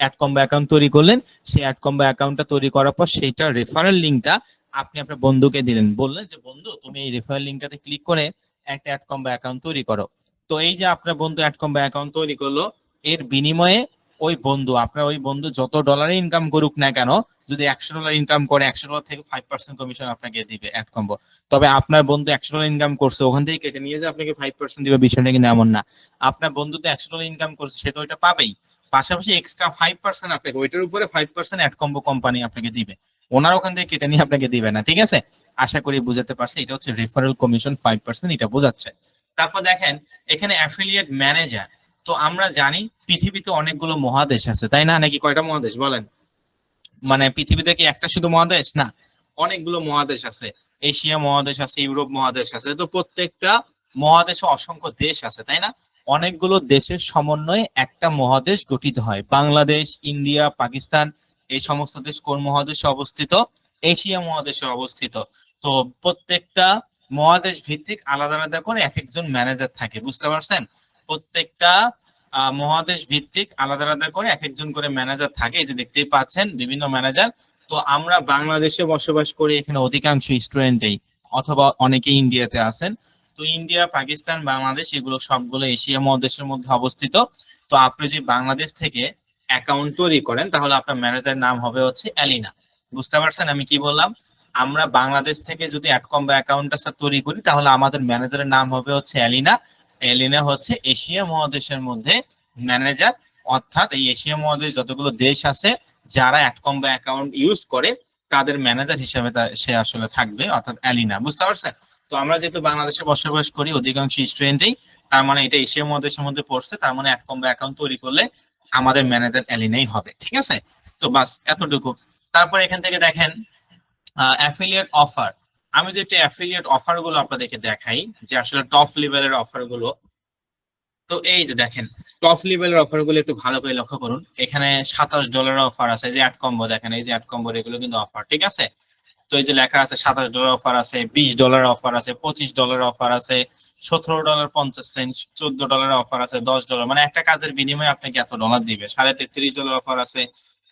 অ্যাড কম্বো অ্যাকাউন্ট তৈরি করলেন, সেই অ্যাড কম্বো অ্যাকাউন্টটা তৈরি করার পর সেইটা রেফারেল লিঙ্কটা আপনি আপনার বন্ধুকে দিলেন, বললেন যে বন্ধু তুমি এই রেফারেল লিঙ্কটাতে ক্লিক করে একটা অ্যাড কম্বো অ্যাকাউন্ট তৈরি করো। তো এই যে আপনার বন্ধু অ্যাড কম্বো অ্যাকাউন্ট তৈরি করলো, এর বিনিময়ে ওই বন্ধু, আপনার ওই বন্ধু যত ডলারে ইনকাম করুক না কেন, যদি 100 ডলার ইনকাম করে 100 ডলার থেকে 5% কমিশন আপনাকে দিবে অ্যাড কম্বো। তবে আপনার বন্ধু 100 ডলার ইনকাম করছে, ওখান থেকে কেটে নিয়ে যে আপনাকে 5% দিবে, বিষয়টা কিন্তু এমন না। আপনার বন্ধু তো 100 ডলার ইনকাম করছে, সে তো ওইটা পাবেই, পাশাপাশি এক্সট্রা 5% আপনাকে, ওইটার উপরে 5% অ্যাড কম্বো কোম্পানি আপনাকে দিবে, ওনার ওখান থেকে কেটে নিয়ে আপনাকে দিবে না, ঠিক আছে? আশা করি বুঝাতে পারছি, এটা হচ্ছে রেফারেল কমিশন 5%, এটা বোঝাচ্ছে। তারপর দেখেন এখানে অ্যাফিলিয়েট ম্যানেজার। তো আমরা জানি পৃথিবীতে অনেকগুলো মহাদেশ আছে, তাই না? নাকি কয়টা মহাদেশ বলেন? মানে পৃথিবীতে কি একটা শুধু মহাদেশ না, অনেকগুলো মহাদেশ আছে। এশিয়া মহাদেশ আছে, ইউরোপ মহাদেশ আছে, তো প্রত্যেকটা মহাদেশে অসংখ্য দেশ আছে, তাই না? অনেকগুলো দেশের সমন্বয়ে একটা মহাদেশ গঠিত হয়। বাংলাদেশ, ইন্ডিয়া, পাকিস্তান, এই সমস্ত দেশ কোন মহাদেশে অবস্থিত? এশিয়া মহাদেশে অবস্থিত। তো প্রত্যেকটা মহাদেশ ভিত্তিক আলাদা আলাদা করে এক একজন ম্যানেজার থাকে, বুঝতে পারছেন? প্রত্যেকটা মহাদেশ ভিত্তিক আলাদা আলাদা করে এক একজন করে ম্যানেজার থাকে, এই যে দেখতেই পাচ্ছেন বিভিন্ন ম্যানেজার। তো আমরা বাংলাদেশে বসবাস করি, এখানে অধিকাংশ স্টুডেন্টই অথবা অনেকে ইন্ডিয়াতে আছেন। তো ইন্ডিয়া, পাকিস্তান, বাংলাদেশ এগুলো সবগুলো এশিয়া মহাদেশের মধ্যে অবস্থিত। তো আপনি যদি বাংলাদেশ থেকে অ্যাকাউন্ট তৈরি করেন তাহলে আপনার ম্যানেজার নাম হবে হচ্ছে এলিনা। বুঝতে পারছেন আমি কি বললাম? আমরা বাংলাদেশ থেকে যদি অ্যাডকম্বো অ্যাকাউন্টটা তৈরি করি তাহলে আমাদের ম্যানেজারের নাম হবে হচ্ছে এলিনা। এলিনা হচ্ছে এশিয়া মহাদেশের মধ্যে ম্যানেজার, অর্থাৎ এই এশিয়া মহাদেশ যতগুলো দেশ আছে যারা অ্যাডকম্বো অ্যাকাউন্ট ইউজ করে তাদের ম্যানেজার হিসেবে সে আসলে থাকবে, অর্থাৎ এলিনা। বুঝতে পারছেন? তো আমরা যেহেতু বাংলাদেশে বসবাস করি অধিকাংশ স্টুডেন্টই, তার মানে এটা এশিয়া মহাদেশের মধ্যে পড়ছে, তার মানে অ্যাডকম্বো অ্যাকাউন্ট তৈরি করলে আমাদের ম্যানেজার এলিনাই হবে। ঠিক আছে? তো বাস এতটুকু। তারপর এখান থেকে দেখেন অ্যাফিলিয়েট অফার। আমি যে অ্যাফিলিয়েট অফার গুলো আপনাদেরকে দেখাই যে আসলে টপ লেভেলের অফার গুলো। তো এই যে দেখেন টপ লেভেলের অফার গুলো একটু ভালো করে লক্ষ্য করুন। এখানে $27 অফার আছে, যে অ্যাড কম্বো দেখেন, এই যে অ্যাড কম্বো এগুলো কিন্তু অফার। ঠিক আছে? তো এই যে লেখা আছে $27 অফার আছে, $20 অফার আছে, $25 অফার আছে, $17.50, $14 অফার আছে, $10, মানে একটা কাজের বিনিময়ে আপনাকে এত ডলার দিবে। $33 অফার আছে,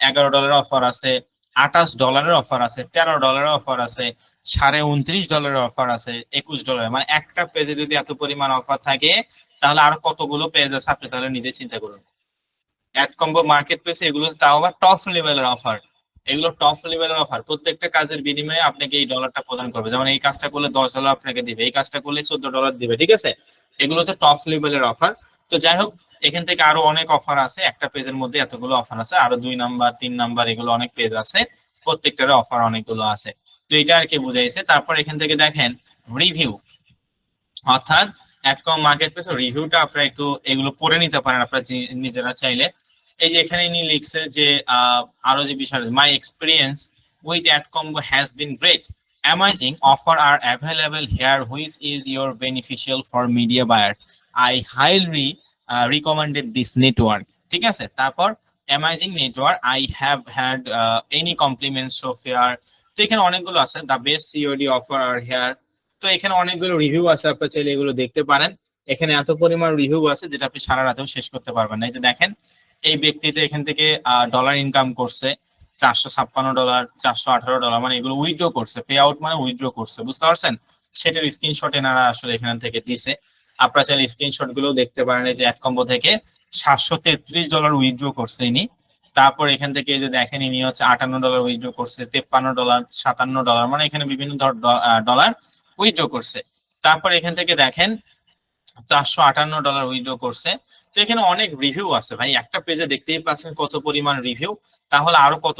$11 অফার আছে, $28 অফার আছে, $13 অফার আছে, $29.5 অফার আছে, $21, মানে একটা পেজে যদি এত পরিমাণ অফার থাকে তাহলে আর কতগুলো পেজ আছে আপনি তাহলে নিজে চিন্তা করুন। অ্যাড কম্বো মার্কেট প্লেসে এগুলো তাও আবার টপ লেভেলের অফার। এগুলো টপ লেভেলের অফার, প্রত্যেকটা কাজের বিনিময়ে আপনাকে এই ডলারটা প্রদান করবে। যেমন এই কাজটা করলে $10 আপনাকে দিবে, এই কাজটা করলে $14 দিবে। ঠিক আছে? এগুলো হচ্ছে টপ লেভেলের অফার। তো যাই হোক, এখান থেকে আরো অনেক অফার আছে, একটা পেজের মধ্যে এতগুলো অফার আছে, আরো 2 নাম্বার 3 নাম্বার এগুলো অনেক পেজ আছে, প্রত্যেকটার অফার অনেকগুলো আছে। তো এটা আর কি বুঝাইছে। তারপর এখান থেকে দেখেন রিভিউ, অর্থাৎ অ্যাডকম মার্কেট প্লেস রিভিউটা আপনারা একটু এগুলো পড়ে নিতে পারেন আপনারা নিজেরা চাইলে। এই যে এখানে ইনি লিখছে যে আরো যে বিষয়, my experience with AdCombo has been great, amazing offer are available here which is your beneficial for media buyer, I highly recommended this network. ঠিক আছে? তারপর amazing network, I have had any compliments so far. তো এখানে অনেকগুলো আছে, the best COD offer are here. তো এখানে অনেকগুলো রিভিউ আছে, আপনি চাইলে এগুলো দেখতে পারেন। এখানে এত পরিমাণ রিভিউ আছে যেটা আপনি সারা রাতেও শেষ করতে পারবেন না। এই যে দেখেন এই ব্যক্তিতে এখান থেকে ডলার ইনকাম করছে $456, $418, মানে এগুলো উইথড্র করছে, পে আউট মানে উইথড্র করছে। বুঝতে পারছেন? সেটার স্ক্রিনশট এনারা আসলে এখান থেকে দিছে, আপনারা চাইলে স্ক্রিনশট গুলো দেখতে পারেন। এই যে অ্যাড কম্বো থেকে $733 উইথড্র করছে ইনি। তারপর এখান থেকে যে দেখেন ইনি হচ্ছে $58 উইথড্র করছে, $53, $57, মানে এখানে বিভিন্ন ডলার উইথড্র করছে। তারপর এখান থেকে দেখেন $458 উইথড্র করছে। তো এখানে অনেক রিভিউ আছে ভাই, একটা পেজে দেখতেই পাচ্ছেন কত পরিমাণ রিভিউ, তাহলে আরো কত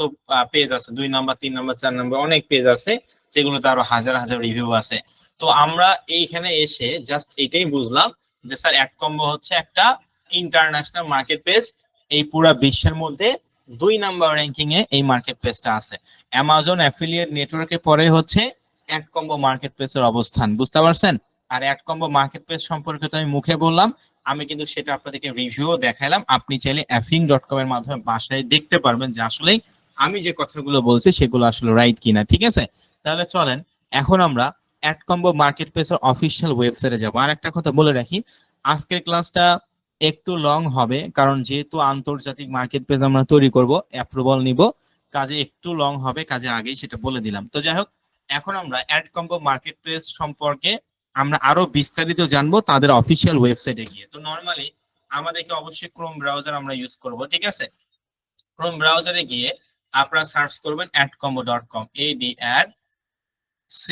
পেজ আছে, 2 নাম্বার 3 নাম্বার 4 নাম্বার অনেক পেজ আছে যেগুলোতে আরো হাজার হাজার রিভিউ আছে। তো আমরা এইখানে এসে জাস্ট এটাই বুঝলাম যে স্যার অ্যাড কম্বো হচ্ছে একটা ইন্টারন্যাশনাল মার্কেট প্লেস, এই পুরো বিশ্বের মধ্যে 2 নাম্বার র্যাঙ্কিং এ এই মার্কেট প্লেসটা আছে। অ্যামাজন অ্যাফিলিয়েট নেটওয়ার্কের পরে হচ্ছে অ্যাড কম্বো মার্কেট প্লেসের অবস্থান। বুঝতে পারছেন? আর অ্যাড কম্বো মার্কেট প্লেস সম্পর্কে তো আমি মুখে বললাম, আমি কিন্তু সেটা আপনাদেরকে রিভিউ দেখাইলাম। আপনি চাইলে affing.com এর মাধ্যমে বাসায় দেখতে পারবেন যে আসলে আমি যে কথাগুলো বলছি সেগুলো আসলে রাইট কিনা। ঠিক আছে? তাহলে চলেন এখন আমরা অ্যাড কম্বো মার্কেট প্লেসের অফিসিয়াল ওয়েবসাইটে যাব। আর একটা কথা বলে রাখি, আজকের ক্লাসটা একটু লং হবে, কারণ যেহেতু আন্তর্জাতিক মার্কেট প্লেস আমরা তৈরি করব, অ্যাপ্রুভাল নিব, কাজে একটু লং হবে, কাজে আগেই সেটা বলে দিলাম। তো যাই হোক, এখন আমরা অ্যাড কম্বো মার্কেট প্লেস সম্পর্কে আমরা আরো বিস্তারিত জানবো তাদের অফিসিয়াল ওয়েবসাইটে গিয়ে। তো নরমালি আমাদেরকে অবশ্যই ক্রোম ব্রাউজার আমরা ইউজ করব। ঠিক আছে? ক্রোম ব্রাউজারে গিয়ে আপনারা সার্চ করবেন adcombo.com,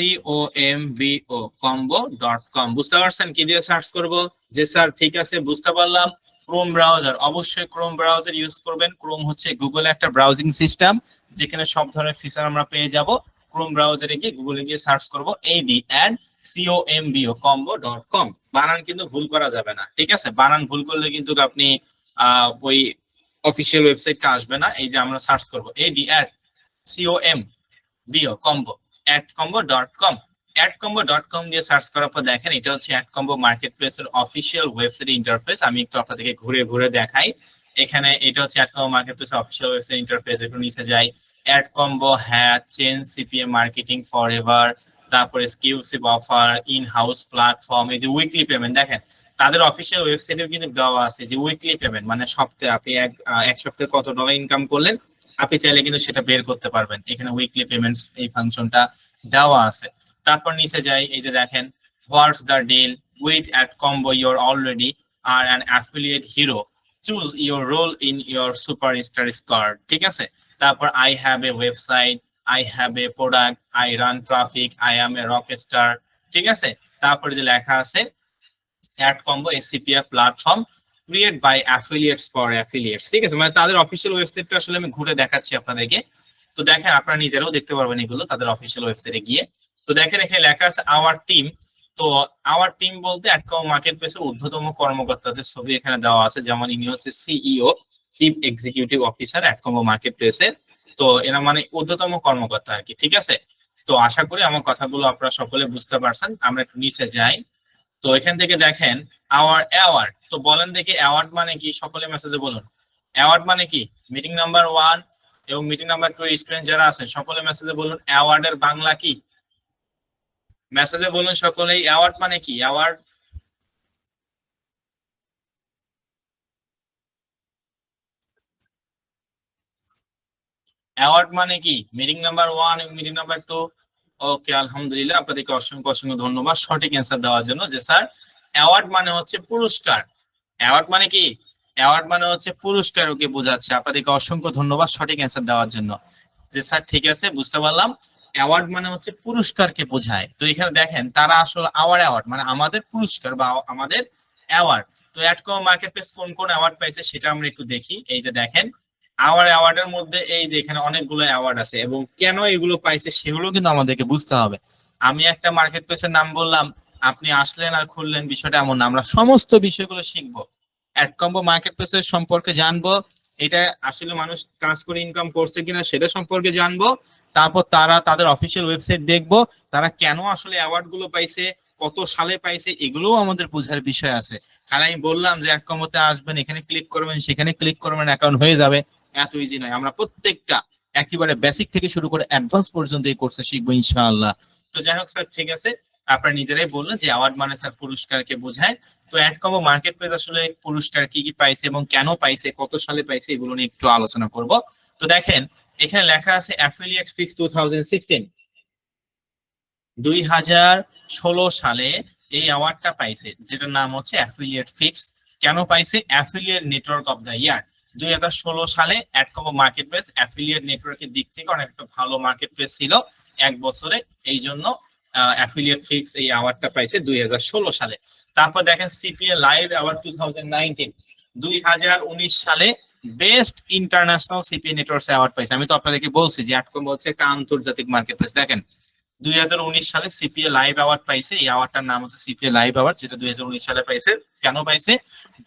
ADCOMBO combo.com। বুঝতে পারছেন কি দিয়ে সার্চ করব? যে স্যার ঠিক আছে বুঝতে পারলাম, ক্রোম ব্রাউজার, অবশ্যই ক্রোম ব্রাউজার ইউজ করবেন। ক্রোম হচ্ছে গুগল একটা ব্রাউজিং সিস্টেম যেখানে সব ধরনের ফিচার আমরা পেয়ে যাব। ক্রোম ব্রাউজারে গিয়ে গুগলে গিয়ে সার্চ করব ADCOMBO বানান কিন্তু ভুল করা যাবে না। ঠিক আছে? বানান ভুল করলে কিন্তু আপনি ওই অফিসিয়াল ওয়েবসাইটটা আসবে না। এই যে আমরা সার্চ করব ADCOMBO adcombo.com, adcombo.com দিয়ে সার্চ করার পর দেখেন এটা হচ্ছে অ্যাডকম্বো মার্কেট প্লেসের অফিসিয়াল ওয়েবসাইট ইন্টারফেস। আমি একটু আপনাদেরকে ঘুরে ঘুরে দেখাই। এখানে এটা হচ্ছে অ্যাডকম্বো মার্কেট প্লেসের অফিসিয়াল ওয়েবসাইট ইন্টারফেস। একটু নিচে যাই, AdCombo has change CPM marketing for ever, তারপর exclusive offer, in house platform, এই যে উইকলি পেমেন্ট দেখেন তাদের অফিসিয়াল ওয়েবসাইটেও কিন্তু দেওয়া আছে যে উইকলি পেমেন্ট, মানে সপ্তাহে আপনি এক সপ্তাহে কত ডলার ইনকাম করলেন আপনি চাইলে কিন্তু সেটা বের করতে পারবেন। এখানে উইকলি পেমেন্টস এই ফাংশনটা দেওয়া আছে। তারপর নিচে যাই, এই যে দেখেন what's the deal with AdCombo your already are an affiliate hero, choose your role in your superstar squad. ঠিক আছে, তারপর I have a website, I have a product, I run traffic, I am a rock star. ঠিক আছে, তারপরে যে লেখা আছে AdCombo ACPR platform create by affiliates for affiliates. ঠিক আছে, মানে তাদের অফিসিয়াল ওয়েবসাইটটা আসলে আমি ঘুরে দেখাচ্ছি আপনাদেরকে। তো দেখেন আপনারা নিজেরাও দেখতে পারবেন এগুলো তাদের অফিসিয়াল ওয়েবসাইটে গিয়ে। তো দেখেন এখানে লেখা আছে আওয়ার টিম। তো আওয়ার টিম বলতে অ্যাড কম্বো মার্কেট প্লেসের ঊর্ধ্বতম কর্মকর্তাদের ছবি এখানে দেওয়া আছে, যেমন ইনি হচ্ছে CEO, chief executive officer AdCombo market প্লেসের। তো এরা মানে ঊর্ধ্বতম কর্মকর্তা আর কি। ঠিক আছে, তো আশা করি আমার কথাগুলো আপনারা সকলে বুঝতে পারছেন। আমরা একটু নিচে যাই। তো এখান থেকে দেখেন আওয়ার অ্যাওয়ার্ড। তো বলেন দেখি অ্যাওয়ার্ড মানে কি, সকলে মেসেজে বলুন অ্যাওয়ার্ড মানে কি। মিটিং নাম্বার 1 এবং মিটিং নাম্বার 2 স্টুডেন্ট যারা আছেন সকলে মেসেজে বলুন অ্যাওয়ার্ডের বাংলা কি। মেসেজে বলুন সকলেই অ্যাওয়ার্ড মানে কি। অ্যাওয়ার্ড অ্যাওয়ার্ড মানে কি, মিটিং নাম্বার 1 এবং মিটিং নাম্বার 2। ওকে, আলহামদুলিল্লাহ, আপনাদেরকে অসংখ্য অসংখ্য ধন্যবাদ সঠিক অ্যান্সার দেওয়ার জন্য। যে স্যার অ্যাওয়ার্ড মানে হচ্ছে পুরস্কার। অ্যাওয়ার্ড মানে কি, অ্যাওয়ার্ড মানে হচ্ছে পুরস্কার, ওকে বোঝাচ্ছে। আপনাদেরকে অসংখ্য ধন্যবাদ সঠিক অ্যান্সার দেওয়ার জন্য। যে স্যার ঠিক আছে, বুঝতে পারলাম, অ্যাওয়ার্ড মানে হচ্ছে পুরস্কারকে বোঝায়। তো এখানে দেখেন তারা আসলে আওয়ার অ্যাওয়ার্ড মানে আমাদের পুরস্কার বা আমাদের অ্যাওয়ার্ড। তো অ্যাডকম মার্কেট প্লেস কোন কোন অ্যাওয়ার্ড পাইছে সেটা আমরা একটু দেখি। এই যে দেখেন আওয়ার অ্যাওয়ার্ডের মধ্যে এই যে এখানে অনেকগুলো অ্যাওয়ার্ড আছে এবং কেন এগুলো পাইছে সেগুলো কিন্তু আমাদেরকে বুঝতে হবে। আমি একটা মার্কেট প্লেসের নাম বললাম, আপনি আসলেন আর খুললেন, বিষয়টা এমন না। আমরা সমস্ত বিষয়গুলো শিখবো, অ্যাড কম্বো মার্কেট প্লেসের সম্পর্কে জানবো, এটা আসলে মানুষ কাজ করে ইনকাম করছে কিনা সেটা সম্পর্কে জানবো। তারপর তারা তাদের অফিসিয়াল ওয়েবসাইট দেখবো, তারা কেন আসলে অ্যাওয়ার্ড গুলো পাইছে, কত সালে পাইছে, এগুলোও আমাদের বোঝার বিষয় আছে। কারণ আমি বললাম যে অ্যাড কম্বোতে আসবেন, এখানে ক্লিক করবেন, সেখানে ক্লিক করবেন, অ্যাকাউন্ট হয়ে যাবে, এত ইজি নয়। আমরা প্রত্যেকটা একেবারে বেসিক থেকে শুরু করে অ্যাডভান্স পর্যন্ত এই কোর্সে শিখবো ইনশাআল্লাহ। তো যাই হোক স্যার, ঠিক আছে, আপনারা নিজেরাই বললেন যে অ্যাওয়ার্ড মানে স্যার পুরস্কারকে বোঝায়। তো অ্যাড কম্বো মার্কেট প্লেস আসলে পুরস্কার কি কি পাইছে এবং কেন পাইছে, কত সালে পাইছে, এগুলো নিয়ে একটু আলোচনা করব। তো দেখেন এখানে লেখা আছে অ্যাফিলিয়েট ফিক্স 2016, 2016 সালে এই অ্যাওয়ার্ডটা পাইছে, যেটার নাম হচ্ছে অ্যাফিলিয়েট ফিক্স। কেন পাইছে, affiliate network of the year. 2016 সালে অ্যাডকম্বো মার্কেট প্লেস অ্যাফিলিয়েট নেটওয়ার্কের দিক থেকে অনেক একটা ভালো মার্কেট প্লেস ছিল এক বছরে, এই জন্য অ্যাফিলিয়েট ফিক্স এই অ্যাওয়ার্ডটা পাইছে 2016 সালে। তারপর দেখেন সিপিএ লাইভ অ্যাওয়ার্ড 2019, 2019 সালে best international CPA networks award পাইছে। আমি তো আপনাদেরকে বলছি যে অ্যাডকম্বো হচ্ছে একটা আন্তর্জাতিক মার্কেট প্লেস। দেখেন 2019 সালে সিপিএ লাইভ অ্যাওয়ার্ড পাইছে, এই অ্যাওয়ার্ডটার নাম হচ্ছে সিপিএ লাইভ অ্যাওয়ার্ড, যেটা 2019 সালে পাইছে। কেন পাইছে,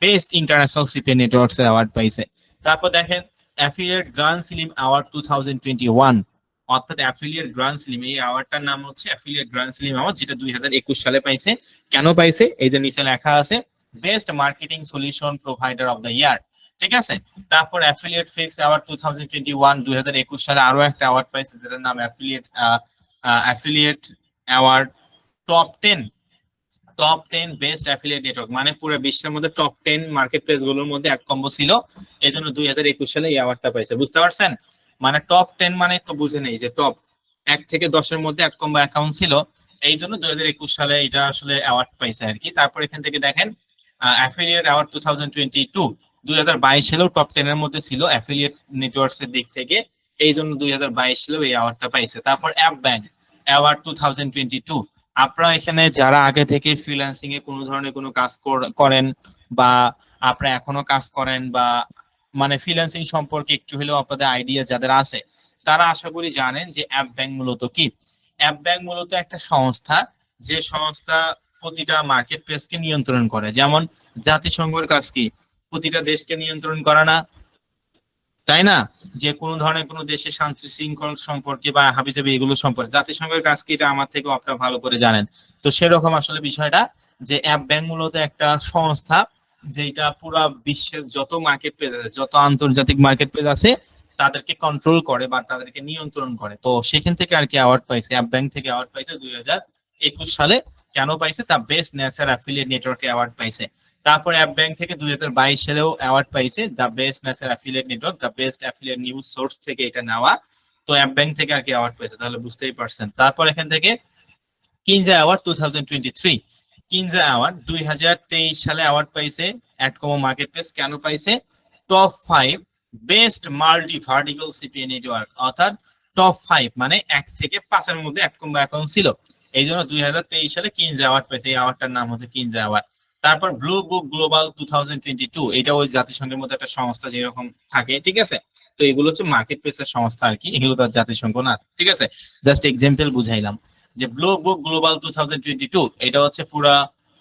বেস্ট ইন্টারন্যাশনাল সিপিএ নেটওয়ার্কস এর অ্যাওয়ার্ড পাইছে। তারপর দেখেন অ্যাফিলিয়েট গ্র্যান্ড স্লিম অ্যাওয়ার্ড 2021, অর্থাৎ অ্যাফিলিয়েট গ্র্যান্ড স্লিম, এই অ্যাওয়ার্ডটার নাম হচ্ছে অ্যাফিলিয়েট গ্র্যান্ড স্লিম অ্যাওয়ার্ড, যেটা 2021 সালে পাইছে। কেন পাইছে, এই যে নিচে লেখা আছে best marketing solution provider of the year. ঠিক আছে, তারপর অ্যাফিলিয়েট ফিক্স অ্যাওয়ার্ড 2021, 2021 সালে আরো একটা অ্যাওয়ার্ড পাইছে, যেটার নাম affiliate award top 10 best affiliate network, মানে পুরো বিশ্বের মধ্যে টপ 10 মার্কেট প্লেস গুলোর মধ্যে অ্যাড কম্বো ছিল, এই জন্য 2021 সালে এই অ্যাওয়ার্ডটা পাইছে। বুঝতে পারছেন, মানে টপ 10 মানে তো বুঝে নেই যে টপ 1 থেকে 10-এর মধ্যে অ্যাড কম্বো অ্যাকাউন্ট ছিল, এই জন্য 2021 সালে এটা আসলে অ্যাওয়ার্ড পাইছে আর কি। তারপর এখান থেকে দেখেন অ্যাফিলিয়েট অ্যাওয়ার্ড 2022, 2022 সালেও টপ 10 এর মধ্যে ছিল অ্যাফিলিয়েট নেটওয়ার্কস এর দিক থেকে, এই জন্য 2022 সালেও এই অ্যাওয়ার্ডটা পাইছে। তারপর অ্যাপ ব্যাংক অ্যাওয়ার্ড 2022, আপনারা এখানে যারা আগে থেকে ফ্রিল্যান্সিং এ কোনো ধরনের কোনো কাজ করেন বা আপনারা এখনো কাজ করেন বা মানে ফ্রিল্যান্সিং সম্পর্কে একটু হলেও আপনাদের আইডিয়া যাদের আছে, তারা আশা করি জানেন যে অ্যাপ ব্যাংক মূলত কি। অ্যাপ ব্যাংক মূলত একটা সংস্থা, যে সংস্থা প্রতিটা মার্কেট প্লেসকে নিয়ন্ত্রণ করে। যেমন জাতিসংঘের কাজ কি, প্রতিটা দেশকে নিয়ন্ত্রণ করা না, তাই না? যে কোনো ধরনের কোনো দেশের শান্তি শৃঙ্খল সম্পর্কে বা হাবিজাবি এগুলো সম্পর্কে জাতিসংঘের কাজ কি, এটা আমার থেকে আপনারা ভালো করে জানেন। তো সেরকম আসলে বিষয়টা, যে অ্যাপ ব্যাংক মূলত একটা সংস্থা যেটা পুরো বিশ্বের যত মার্কেট প্লেস আছে, যত আন্তর্জাতিক মার্কেট প্লেস আছে, তাদেরকে কন্ট্রোল করে বা তাদেরকে নিয়ন্ত্রণ করে। তো সেখান থেকে আর কি অ্যাওয়ার্ড পাইছে, অ্যাপ ব্যাংক থেকে অ্যাওয়ার্ড পাইছে 2021 সালে। কেন পাইছে, তা best nature affiliate network award পাইছে। তারপর অ্যাপ ব্যাংক থেকে 2022 সালেও অ্যাওয়ার্ড পাইছে, the best natural affiliate network, the best affiliate news source থেকে এটা নেওয়া। তো অ্যাপ ব্যাংক থেকে আর কি অ্যাওয়ার্ড পাইছে, তাহলে বুঝতেই পারছেন। তারপর এখান থেকে কিনজা অ্যাওয়ার্ড 2023, কিনজা অ্যাওয়ার্ড 2023 সালে অ্যাওয়ার্ড পাইছে অ্যাডকমো মার্কেট প্লেস। কেন পাইছে? Top 5 best multi vertical CPA network, অর্থাৎ টপ 5 মানে 1 থেকে 5 এর মধ্যে অ্যাডকমো অ্যাকাউন্ট ছিল। এই জন্য 2023 সালে কিনজা অ্যাওয়ার্ড পাইছে। এই অ্যাওয়ার্ডটার নাম হচ্ছে কিনজা অ্যাওয়ার্ড। তারপর ব্লু বুক গ্লোবাল 2022, এটা ওই জাতিসংঘের মধ্যে একটা সংস্থা যেরকম থাকে, ঠিক আছে। তো এগুলো হচ্ছে মার্কেট প্লেসের সংস্থা আর কি, এগুলো তো আর জাতিসংঘ না, ঠিক আছে। জাস্ট এক্সাম্পল বুঝাইলাম যে ব্লু বুক গ্লোবাল 2022 এটা হচ্ছে পুরা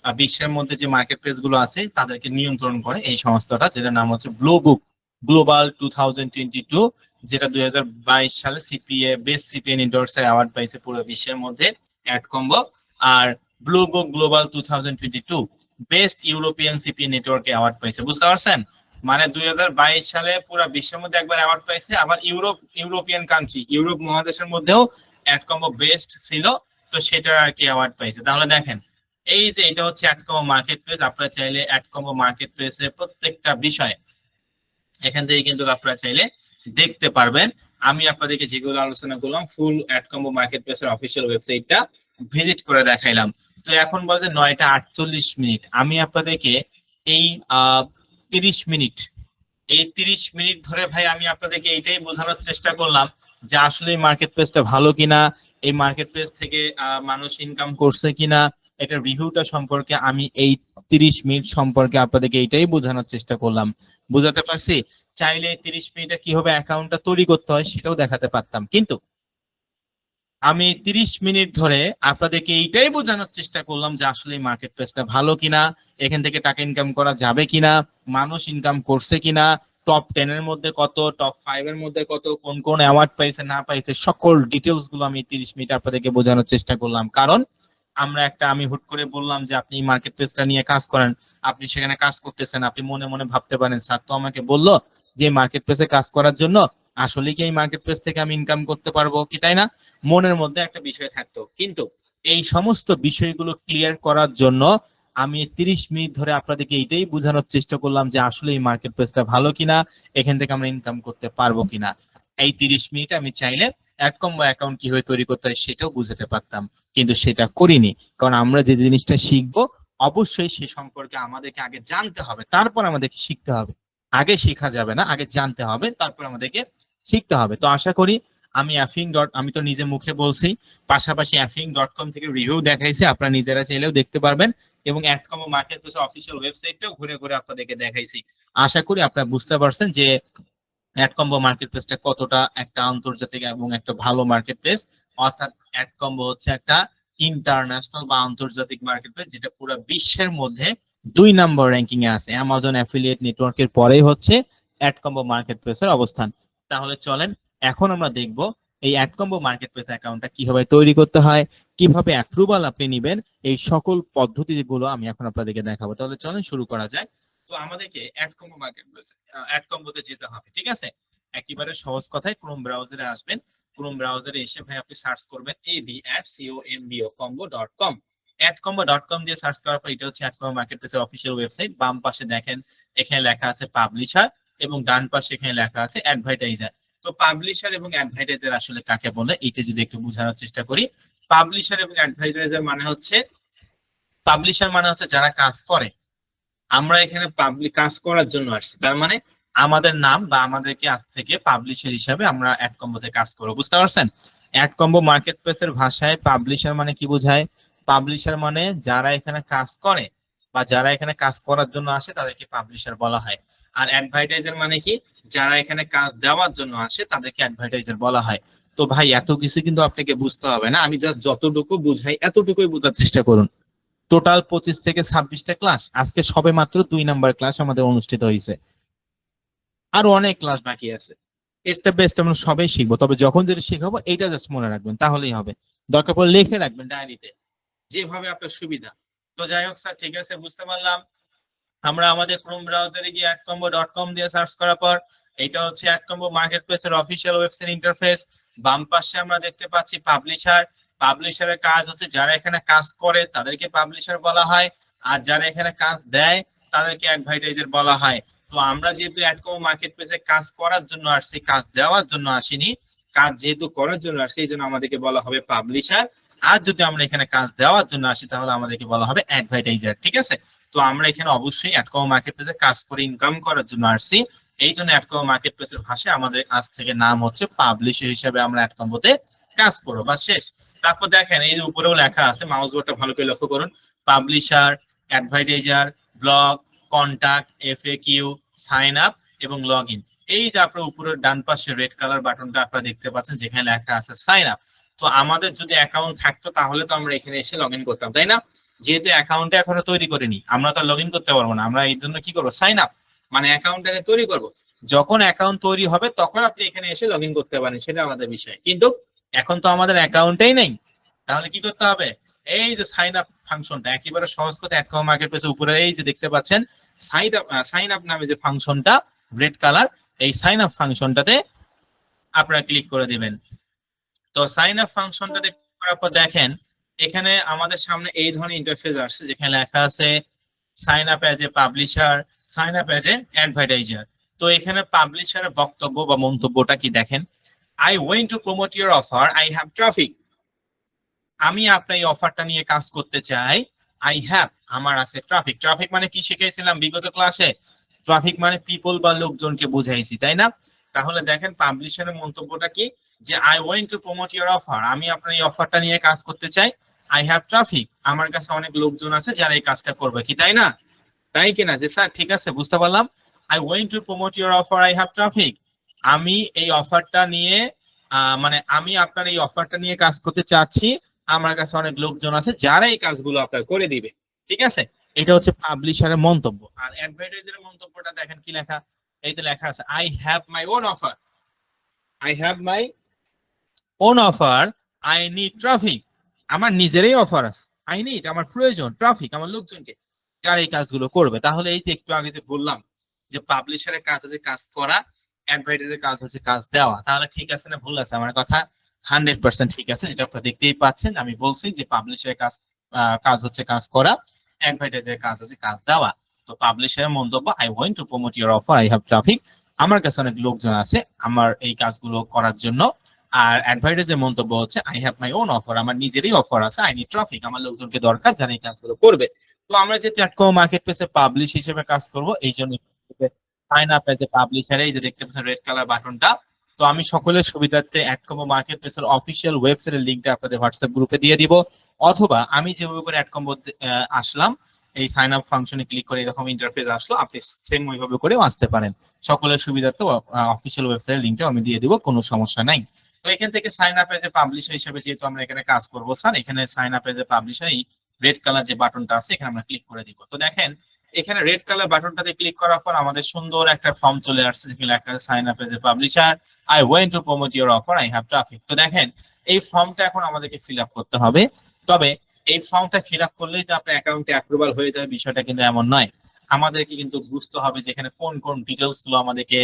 বিশ্বের মধ্যে যে মার্কেট প্লেস গুলো আছে তাদেরকে নিয়ন্ত্রণ করে এই সংস্থাটা, যেটার নাম হচ্ছে ব্লু বুক গ্লোবাল 2022, যেটা 2022 সালে সিপিএ বেস্ট সিপিএ নেটওয়ার্কস এর অ্যাওয়ার্ড পাইছে পুরো বিশ্বের মধ্যে অ্যাডকম্বো। আর blue book global 2022 best European CPA network award পাইছে। বুঝতে পারছেন? মানে 2022 সালে পুরো বিশ্বের মধ্যে একবার অ্যাওয়ার্ড পাইছে, আবার ইউরোপিয়ান কান্ট্রি, ইউরোপ মহাদেশের মধ্যেও অ্যাডকম্বো বেস্ট ছিল, তো সেটার আর কি অ্যাওয়ার্ড পাইছে। তাহলে দেখেন, এই যে এটা হচ্ছে অ্যাডকম্বো মার্কেট প্লেস। আপনারা চাইলে অ্যাডকম্বো মার্কেট প্লেসের প্রত্যেকটা বিষয় এখান থেকে কিন্তু আপনারা চাইলে দেখতে পারবেন। আমি আপনাদেরকে যেগুলো আলোচনা করলাম ফুল অ্যাডকম্বো মার্কেট প্লেসের অফিসিয়াল ওয়েবসাইটটা ভিজিট করে দেখাইলাম। তো এখন বাজে 9টা 48 মিনিট। আমি আপনাদেরকে এই 30 মিনিট, এই 30 মিনিট ধরে ভাই আমি আপনাদেরকে এইটাই বোঝানোর চেষ্টা করলাম যে আসলে এই মার্কেট প্লেসটা ভালো কিনা, এই মার্কেট প্লেস থেকে মানুষ ইনকাম করছে কিনা, এটা রিভিউটা সম্পর্কে আমি এই 30 মিনিট সম্পর্কে আপনাদেরকে এইটাই বোঝানোর চেষ্টা করলাম। বুঝাতে পারছি? চাইলে 30 মিনিটে কিভাবে অ্যাকাউন্টটা তৈরি করতে হয় সেটাও দেখাতে পারতাম, কিন্তু আমি 30 মিনিট ধরে আপনাদেরকে এইটাই বোঝানোর চেষ্টা করলাম যে আসলে এই মার্কেট প্লেসটা ভালো কিনা, এখান থেকে টাকা ইনকাম করা যাবে কিনা, মানুষ ইনকাম করছে কিনা, টপ 10 এর মধ্যে কত, টপ 5 এর মধ্যে কত, কোন কোন অ্যাওয়ার্ড পাইছে না পাইছে, সকল ডিটেলস গুলো আমি 30 মিনিট আপনাদেরকে বোঝানোর চেষ্টা করলাম। কারণ আমি হুট করে বললাম যে আপনি মার্কেট প্লেসটা নিয়ে কাজ করেন, আপনি সেখানে কাজ করতেছেন, আপনি মনে মনে ভাবতে পারেন স্যার তো আমাকে বললো যে মার্কেট প্লেসে কাজ করার জন্য, আসলে কি এই মার্কেট প্লেস থেকে আমি ইনকাম করতে পারবো কি, তাই না? মনের মধ্যে একটা বিষয় থাকতো। কিন্তু এই সমস্ত বিষয়গুলো ক্লিয়ার করার জন্য আমি 30 মিনিট ধরে আপনাদেরকে এইটাই বোঝানোর চেষ্টা করলাম যে আসলে এই মার্কেট প্লেসটা ভালো কিনা, এখান থেকে আমরা ইনকাম করতে পারবো কিনা। এই 30 মিনিট আমি চাইলে অ্যাডকম্বো অ্যাকাউন্ট কিভাবে তৈরি করতে হয় সেটাও বুঝাতে পারতাম, কিন্তু সেটা করিনি। কারণ আমরা যে জিনিসটা শিখবো অবশ্যই সে সম্পর্কে আমাদেরকে আগে জানতে হবে, তারপর আমাদেরকে শিখতে হবে। আগে শেখা যাবে না, আগে জানতে হবে, তারপর আমাদেরকে শিখতে হবে। তো আশা করি আমি তো নিজে মুখে বলছি, পাশাপাশি অ্যাফিং.com থেকে রিভিউ দেখাইছি, আপনারা নিজেরা চাইলেও দেখতে পারবেন, এবং অ্যাডকম্বো মার্কেট প্লেস অফিসিয়াল ওয়েবসাইটটাও ঘুরে ঘুরে আপনাদেরকে দেখাইছি। আশা করি আপনারা বুঝতে পারছেন যে অ্যাডকম্বো মার্কেট প্লেসটা কতটা একটা আন্তর্জাতিক এবং একটা ভালো মার্কেট প্লেস। অর্থাৎ অ্যাডকম্বো হচ্ছে একটা ইন্টারন্যাশনাল বা আন্তর্জাতিক মার্কেট প্লেস, যেটা পুরো বিশ্বের মধ্যে 2 নম্বর র্যাঙ্কিং এ আছে। অ্যামাজন অ্যাফিলিয়েট নেটওয়ার্কের পরেই হচ্ছে অ্যাডকম্বো মার্কেট প্লেসের অবস্থান। তাহলে চলেন এখন আমরা দেখব এই অ্যাডকম্বো মার্কেট প্লেস অ্যাকাউন্টটা কিভাবে তৈরি করতে হয়, কিভাবে অ্যাপ্রুভাল আপনি নেবেন, এই সকল পদ্ধতিগুলো আমি এখন আপনাদেরকে দেখাবো। তাহলে চলেন শুরু করা যায়। তো আমাদেরকে অ্যাডকম্বো মার্কেট প্লেস অ্যাডকম্বোতে যেতে হবে, ঠিক আছে। একেবারে সহজ কথায় ক্রোম ব্রাউজারে আসবেন, ক্রোম ব্রাউজারে এসে ভাই আপনি সার্চ করবেন ad@combo.com। adcombo.com দিয়ে সার্চ করার পর এটা হচ্ছে অ্যাডকম্বো মার্কেট প্লেসের অফিসিয়াল ওয়েবসাইট। বাম পাশে দেখেন এখানে লেখা আছে পাবলিশার, এবং ডান পাশে এখানে লেখা আছে অ্যাডভার্টাইজার। তো পাবলিশার এবং অ্যাডভার্টাইজার আসলে কাকে বলে এটা যদি একটু বোঝানোর চেষ্টা করি। পাবলিশার এবং অ্যাডভার্টাইজার মানে হচ্ছে, পাবলিশার মানে হচ্ছে যারা কাজ করে, আমরা এখানে পাবলিক কাজ করার জন্য আসছি, তার মানে আমাদের নাম বা আমাদেরকে আজ থেকে পাবলিশার হিসাবে আমরা অ্যাডকম্বোতে কাজ করবো। বুঝতে পারছেন? অ্যাডকম্বো মার্কেট প্লেসের ভাষায় পাবলিশার মানে কি বোঝায়? পাবলিশার মানে যারা এখানে কাজ করে বা যারা এখানে কাজ করার জন্য আসে তাদেরকে পাবলিশার বলা হয়। আর অ্যাডভার্টাইজার মানে কি? যারা এখানে কাজ দেওয়ার জন্য আসে তাদেরকে অ্যাডভার্টাইজার বলা হয়। তো ভাই এত কিছু কিন্তু আপনাকে বুঝতে হবে না, আমি জাস্ট যতটুকু বুঝাই এতটুকুই বোঝার চেষ্টা করুন। টোটাল 25 থেকে 26টা ক্লাস, আজকে সবে মাত্র 2 নাম্বার ক্লাস আমাদের অনুষ্ঠিত হয়েছে, আরো অনেক ক্লাস বাকি আছে। স্টেপ বাই স্টেপ আমরা সবাই শিখবো, তবে যখন যেটা শেখাবো এইটা জাস্ট মনে রাখবেন তাহলেই হবে। দরকার পড়লে লিখে রাখবেন ডায়েরিতে, যেভাবে আপনার সুবিধা। তো যাই হোক স্যার, ঠিক আছে, বুঝতে পারলাম। আমরা আমাদের ক্রোম ব্রাউজারে গিয়ে adcombo.com দিয়ে সার্চ করার পর এটা হচ্ছে অ্যাডকম্বো মার্কেট প্লেসের অফিসিয়াল ওয়েবসাইট ইন্টারফেস। বাম পাশে আমরা দেখতে পাচ্ছি পাবলিশার। পাবলিশারের কাজ হচ্ছে যারা এখানে কাজ করে তাদেরকে পাবলিশার বলা হয়, আর যারা এখানে কাজ দেয় তাদেরকে অ্যাডভার্টাইজার বলা হয়। তো আমরা যেহেতু অ্যাডকম মার্কেট প্লেসে কাজ করার জন্য আসছি, কাজ দেওয়ার জন্য আসিনি, কাজ যেহেতু করার জন্য আসছি এই জন্য আমাদেরকে বলা হবে পাবলিশার। আর যদি আমরা এখানে কাজ দেওয়ার জন্য আসি তাহলে আমাদেরকে বলা হবে অ্যাডভার্টাইজার। ঠিক আছে, তো আমরা এখানে অবশ্যই অ্যাডকম মার্কেট প্লেসে কাজ করে ইনকাম করার জন্য আসছি, এই জন্য অ্যাডকম মার্কেট প্লেসের ভাষায় আমাদের আজ থেকে নাম হচ্ছে পাবলিশার হিসেবে আমরা অ্যাডকম্বোতে কাজ করবো, বা শেষ। তারপর দেখেন এই যে উপরেও লেখা আছে, মাউস বোর্ডটা ভালো করে লক্ষ্য করুন, publisher, advertiser, blog, contact, FAQ, sign up এবং লগ ইন। এই যে আপনার উপরের ডান পাশে রেড কালার বাটনটা আপনারা দেখতে পাচ্ছেন যেখানে লেখা আছে সাইন আপ। তো আমাদের যদি অ্যাকাউন্ট থাকতো তাহলে তো আমরা এখানে এসে লগ ইন করতাম, তাই না? যেহেতু অ্যাকাউন্টে এখনো তৈরি করিনি, আমরা তো লগ ইন করতে পারবো না, আমরা এই জন্য কি করবো, সাইন আপ, মানে অ্যাকাউন্টটাকে তৈরি করব। যখন অ্যাকাউন্ট তৈরি হবে তখন আপনি এখানে এসে লগ ইন করতে পারেন, সেটা আমাদের বিষয়। কিন্তু এখন তো আমাদের অ্যাকাউন্টেই নেই, তাহলে কি করতে হবে, এই যে সাইন আপ ফাংশনটা, একেবারে সহজ কথা, অ্যাডকম মার্কেট প্লেসের উপরে এই যে দেখতে পাচ্ছেন সাইন আপ নামে যে ফাংশনটা রেড কালার, এই সাইন আপ ফাংশনটাতে আপনারা ক্লিক করে দিবেন। তো সাইন আপ ফাংশনটাতে ক্লিক করার পর দেখেন এখানে আমাদের সামনে এই ধরনের ইন্টারফেস আসছে যেখানে লেখা আছে sign up as a publisher, sign up as a advertiser. তো এখানে পাবলিশারের বক্তব্য বা মন্তব্যটা কি দেখেন, I went to promote your offer, I have traffic. আমি আপনার এই অফারটা নিয়ে কাজ করতে চাই, আই হ্যাভ, আমার আছে ট্রাফিক। ট্রাফিক মানে কি শিখেছিলাম বিগত ক্লাসে, ট্রাফিক মানে পিপল বা লোকজনকে বুঝাইছি, তাই না? তাহলে দেখেন পাবলিশারের মন্তব্যটা কি, যে I went to promote your offer, আমি আপনার এই অফারটা নিয়ে কাজ করতে চাই, আই হ্যাভ ট্রাফিক, আমার কাছে অনেক লোকজন আছে যারা এই কাজটা করবে, কি তাই না? তাই কিনা, যে স্যার ঠিক আছে বুঝতে পারলাম, I went to promote your offer, I have traffic, আমি এই অফারটা নিয়ে মানে আমি আপনার এই অফারটা নিয়ে কাজ করতে চাচ্ছি, আমার কাছে অনেক লোকজন আছে যারা এই কাজগুলো আপনার করে দিবে। ঠিক আছে, এটা হচ্ছে পাবলিশারের মন্তব্য। আর অ্যাডভার্টাইজারের মন্তব্যটা দেখেন কি লেখা, এই যে লেখা আছে I have my own offer, I have my own offer, I need traffic, আমার নিজেরই অফার আছে, আই নিড, আমার প্রয়োজন ট্রাফিক, আমার লোকজনকে যারা এই কাজগুলো করবে। তাহলে এই যে একটু আগে যে বললাম যে পাবলিশারের কাজ আছে কাজ করা, অ্যাডভার্টাইজারের কাজ হচ্ছে কাজ দেওয়া, তাহলে ঠিক আছে না ভুল আছে আমার কথা? 100% ঠিক আছে, যেটা আপনারা দেখতেই পাচ্ছেন, আমি বলছি যে পাবলিশারের কাজ কাজ হচ্ছে কাজ করা, অ্যাডভার্টাইজারের কাজ হচ্ছে কাজ দেওয়া। তো পাবলিশারের মন্তব্য, I went to promote your offer, I have traffic, আমার কাছে অনেক লোকজন আছে আমার এই কাজগুলো করার জন্য। আর অ্যাডভার্টাইজারের মন্তব্য হচ্ছে I have my own offer, আমার নিজেরই অফার আছে, আই নিড ট্রাফিক, আমার লোকজনকে দরকার যারা এই কাজগুলো করবে। তো আমরা যেহেতু অ্যাডকম মার্কেট প্লেসে পাবলিশ হিসেবে কাজ করব, এই জন্য sign up as a publisher, এই যে দেখতে পাচ্ছেন রেড কালার বাটনটা। তো আমি সকলের সুবিধার্থে অ্যাডকম মার্কেট প্লেসের অফিসিয়াল ওয়েবসাইটের লিঙ্কটা আপনাদের হোয়াটসঅ্যাপ গ্রুপে দিয়ে দিব, অথবা আমি যেভাবে করে অ্যাডকম আসলাম এই সাইন আপ ফাংশনে ক্লিক করে এরকম ইন্টারফেস আসলো, আপনি সেম ওইভাবে করেও আসতে পারেন। সকলের সুবিধার্থে অফিসিয়াল ওয়েবসাইটের লিঙ্কটা আমি দিয়ে দিব, কোনো সমস্যা নাই। তো এখান থেকে sign up as a publisher হিসেবে যেহেতু আমরা এখানে কাজ করবো স্যার, এখানে sign up as a publisher এই রেড কালার যে বাটনটা আছে এখানে আমরা ক্লিক করে দিব। তো দেখেন এখানে রেড কালার বাটনটাতে ক্লিক করার পর আমাদের সুন্দর একটা ফর্ম চলে আসছে যেখানে লেখা আছে sign up as a publisher, I went to promote your offer, I have traffic. তো দেখেন এই ফর্মটা এখন আমাদেরকে ফিল আপ করতে হবে। তবে এই ফর্মটা ফিল আপ করলেই যে আপনার অ্যাকাউন্টে অ্যাপ্রুভাল হয়ে যাবে বিষয়টা কিন্তু এমন নয়। আমাদেরকে কিন্তু বুঝতে হবে যে এখানে কোন কোন ডিটেলস গুলো আমাদেরকে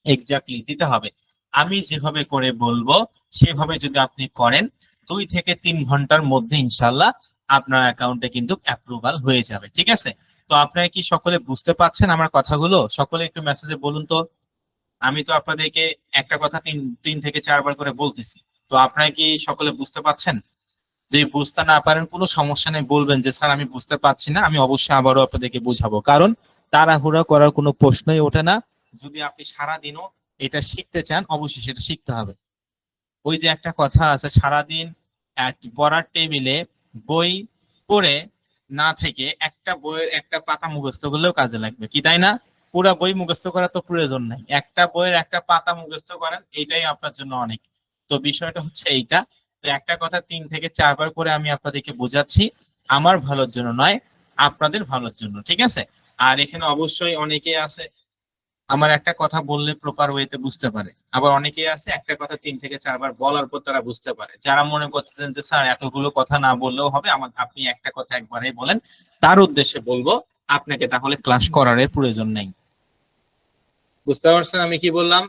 এক্স্যাক্টলি দিতে হবে। আমি যেভাবে করে বলবো সেভাবে যদি আপনি করেন 2 থেকে 3 ঘন্টার মধ্যে ইনশাল্লাহ আপনার অ্যাকাউন্টে কিন্তু অ্যাপ্রুভাল হয়ে যাবে। ঠিক আছে, তো আপনারা কি সকলে বুঝতে পাচ্ছেন আমার কথাগুলো? সকলে একটু মেসেজে বলুন তো। আমি তো আপনাদেরকে একটা কথা 3 থেকে 4 বার করে বলতেছি, তো আপনারা কি সকলে বুঝতে পাচ্ছেন? যদি বুঝতে না পারেন কোনো সমস্যা নেই, বলবেন যে স্যার আমি বুঝতে পারছি না, আমি অবশ্যই আবারও আপনাদেরকে বোঝাবো, কারণ তাড়াহুড়া করার কোনো প্রশ্নই ওঠে না। যদি আপনি সারাদিনও এটা শিখতে চান অবশ্যই সেটা শিখতে হবে। ওই যে একটা কথা আছে, সারাদিন এক পড়ার টেবিলে বই পড়ে না থেকে একটা বইয়ের একটা পাতা মুখস্থ করলেও কাজে লাগবে, কি তাই না? পুরো বই মুখস্থ করার তো প্রয়োজন নাই, একটা বইয়ের একটা পাতা মুখস্থ করেন, এটাই আপনার জন্য অনেক। তো বিষয়টা হচ্ছে এইটা। তো একটা কথা 3 থেকে 4 বার করে আমি আপনাদেরকে বোঝাচ্ছি, আমার ভালোর জন্য নয়, আপনাদের ভালোর জন্য। ঠিক আছে, আর এখানে অবশ্যই অনেকে আছে আমার একটা কথা বললে প্রপার ওয়েতে বুঝতে পারে, আবার অনেকে আছে একটা কথা 3 থেকে 4 বার বলার পর তারা বুঝতে পারে। যারা মনে করতেছেন যে স্যার এতগুলো কথা না বললেও হবে, আমার আপনি একটা কথা একবারেই বলেন, তার উদ্দেশ্যে বলবো আপনাকে তাহলে ক্লাস করার প্রয়োজন নেই। বুঝতে পারছেন আমি কি বললাম?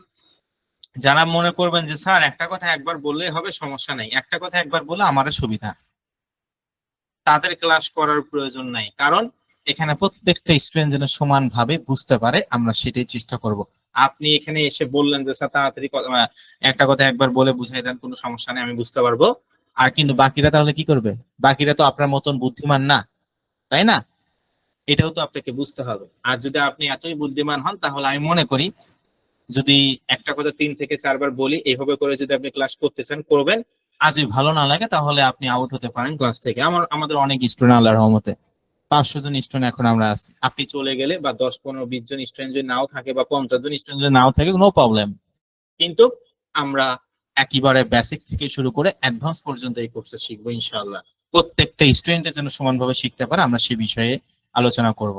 যারা মনে করবেন যে স্যার একটা কথা একবার বললেই হবে, সমস্যা নেই, একটা কথা একবার বলে আমার সুবিধা, তাদের ক্লাস করার প্রয়োজন নাই। কারণ এখানে প্রত্যেকটা স্টুডেন্ট যেন সমানভাবে বুঝতে পারে, আমরা সেটাই চেষ্টা করব। আপনি এখানে এসে বললেন যে স্যার তাড়াতাড়ি একটা কথা একবার বলে বুঝাই দেন, কোনো সমস্যা নেই, আমি বুঝতে পারবো। আর কিন্তু বাকিরা তাহলে কি করবে? বাকিরা তো আপনার মতন বুদ্ধিমান না, তাই না? এটাও তো আপনাকে বুঝতে হবে। আর যদি আপনি এতই বুদ্ধিমান হন, তাহলে আমি মনে করি যদি একটা কথা 3 থেকে 4 বার বলি, এইভাবে করে যদি আপনি ক্লাস করতে চান করবেন। আজ যদি ভালো না লাগে তাহলে আপনি আউট হতে পারেন ক্লাস থেকে। আমাদের অনেক স্টুডেন্ট আল্লাহর রহমতে 500 জন স্টুডেন্ট এখন আমরা আছি। আপনি চলে গেলে বা 10, 15, 20 জন স্টুডেন্ট যদি নাও থাকে বা 50 জন স্টুডেন্ট যদি নাও থাকে, নো প্রবলেম। কিন্তু আমরা একেবারে বেসিক থেকে শুরু করে অ্যাডভান্স পর্যন্ত এই কোর্সে শিখবো ইনশাআল্লাহ। প্রত্যেকটা স্টুডেন্টের যেন সমানভাবে শিখতে পারে, আমরা সে বিষয়ে আলোচনা করব।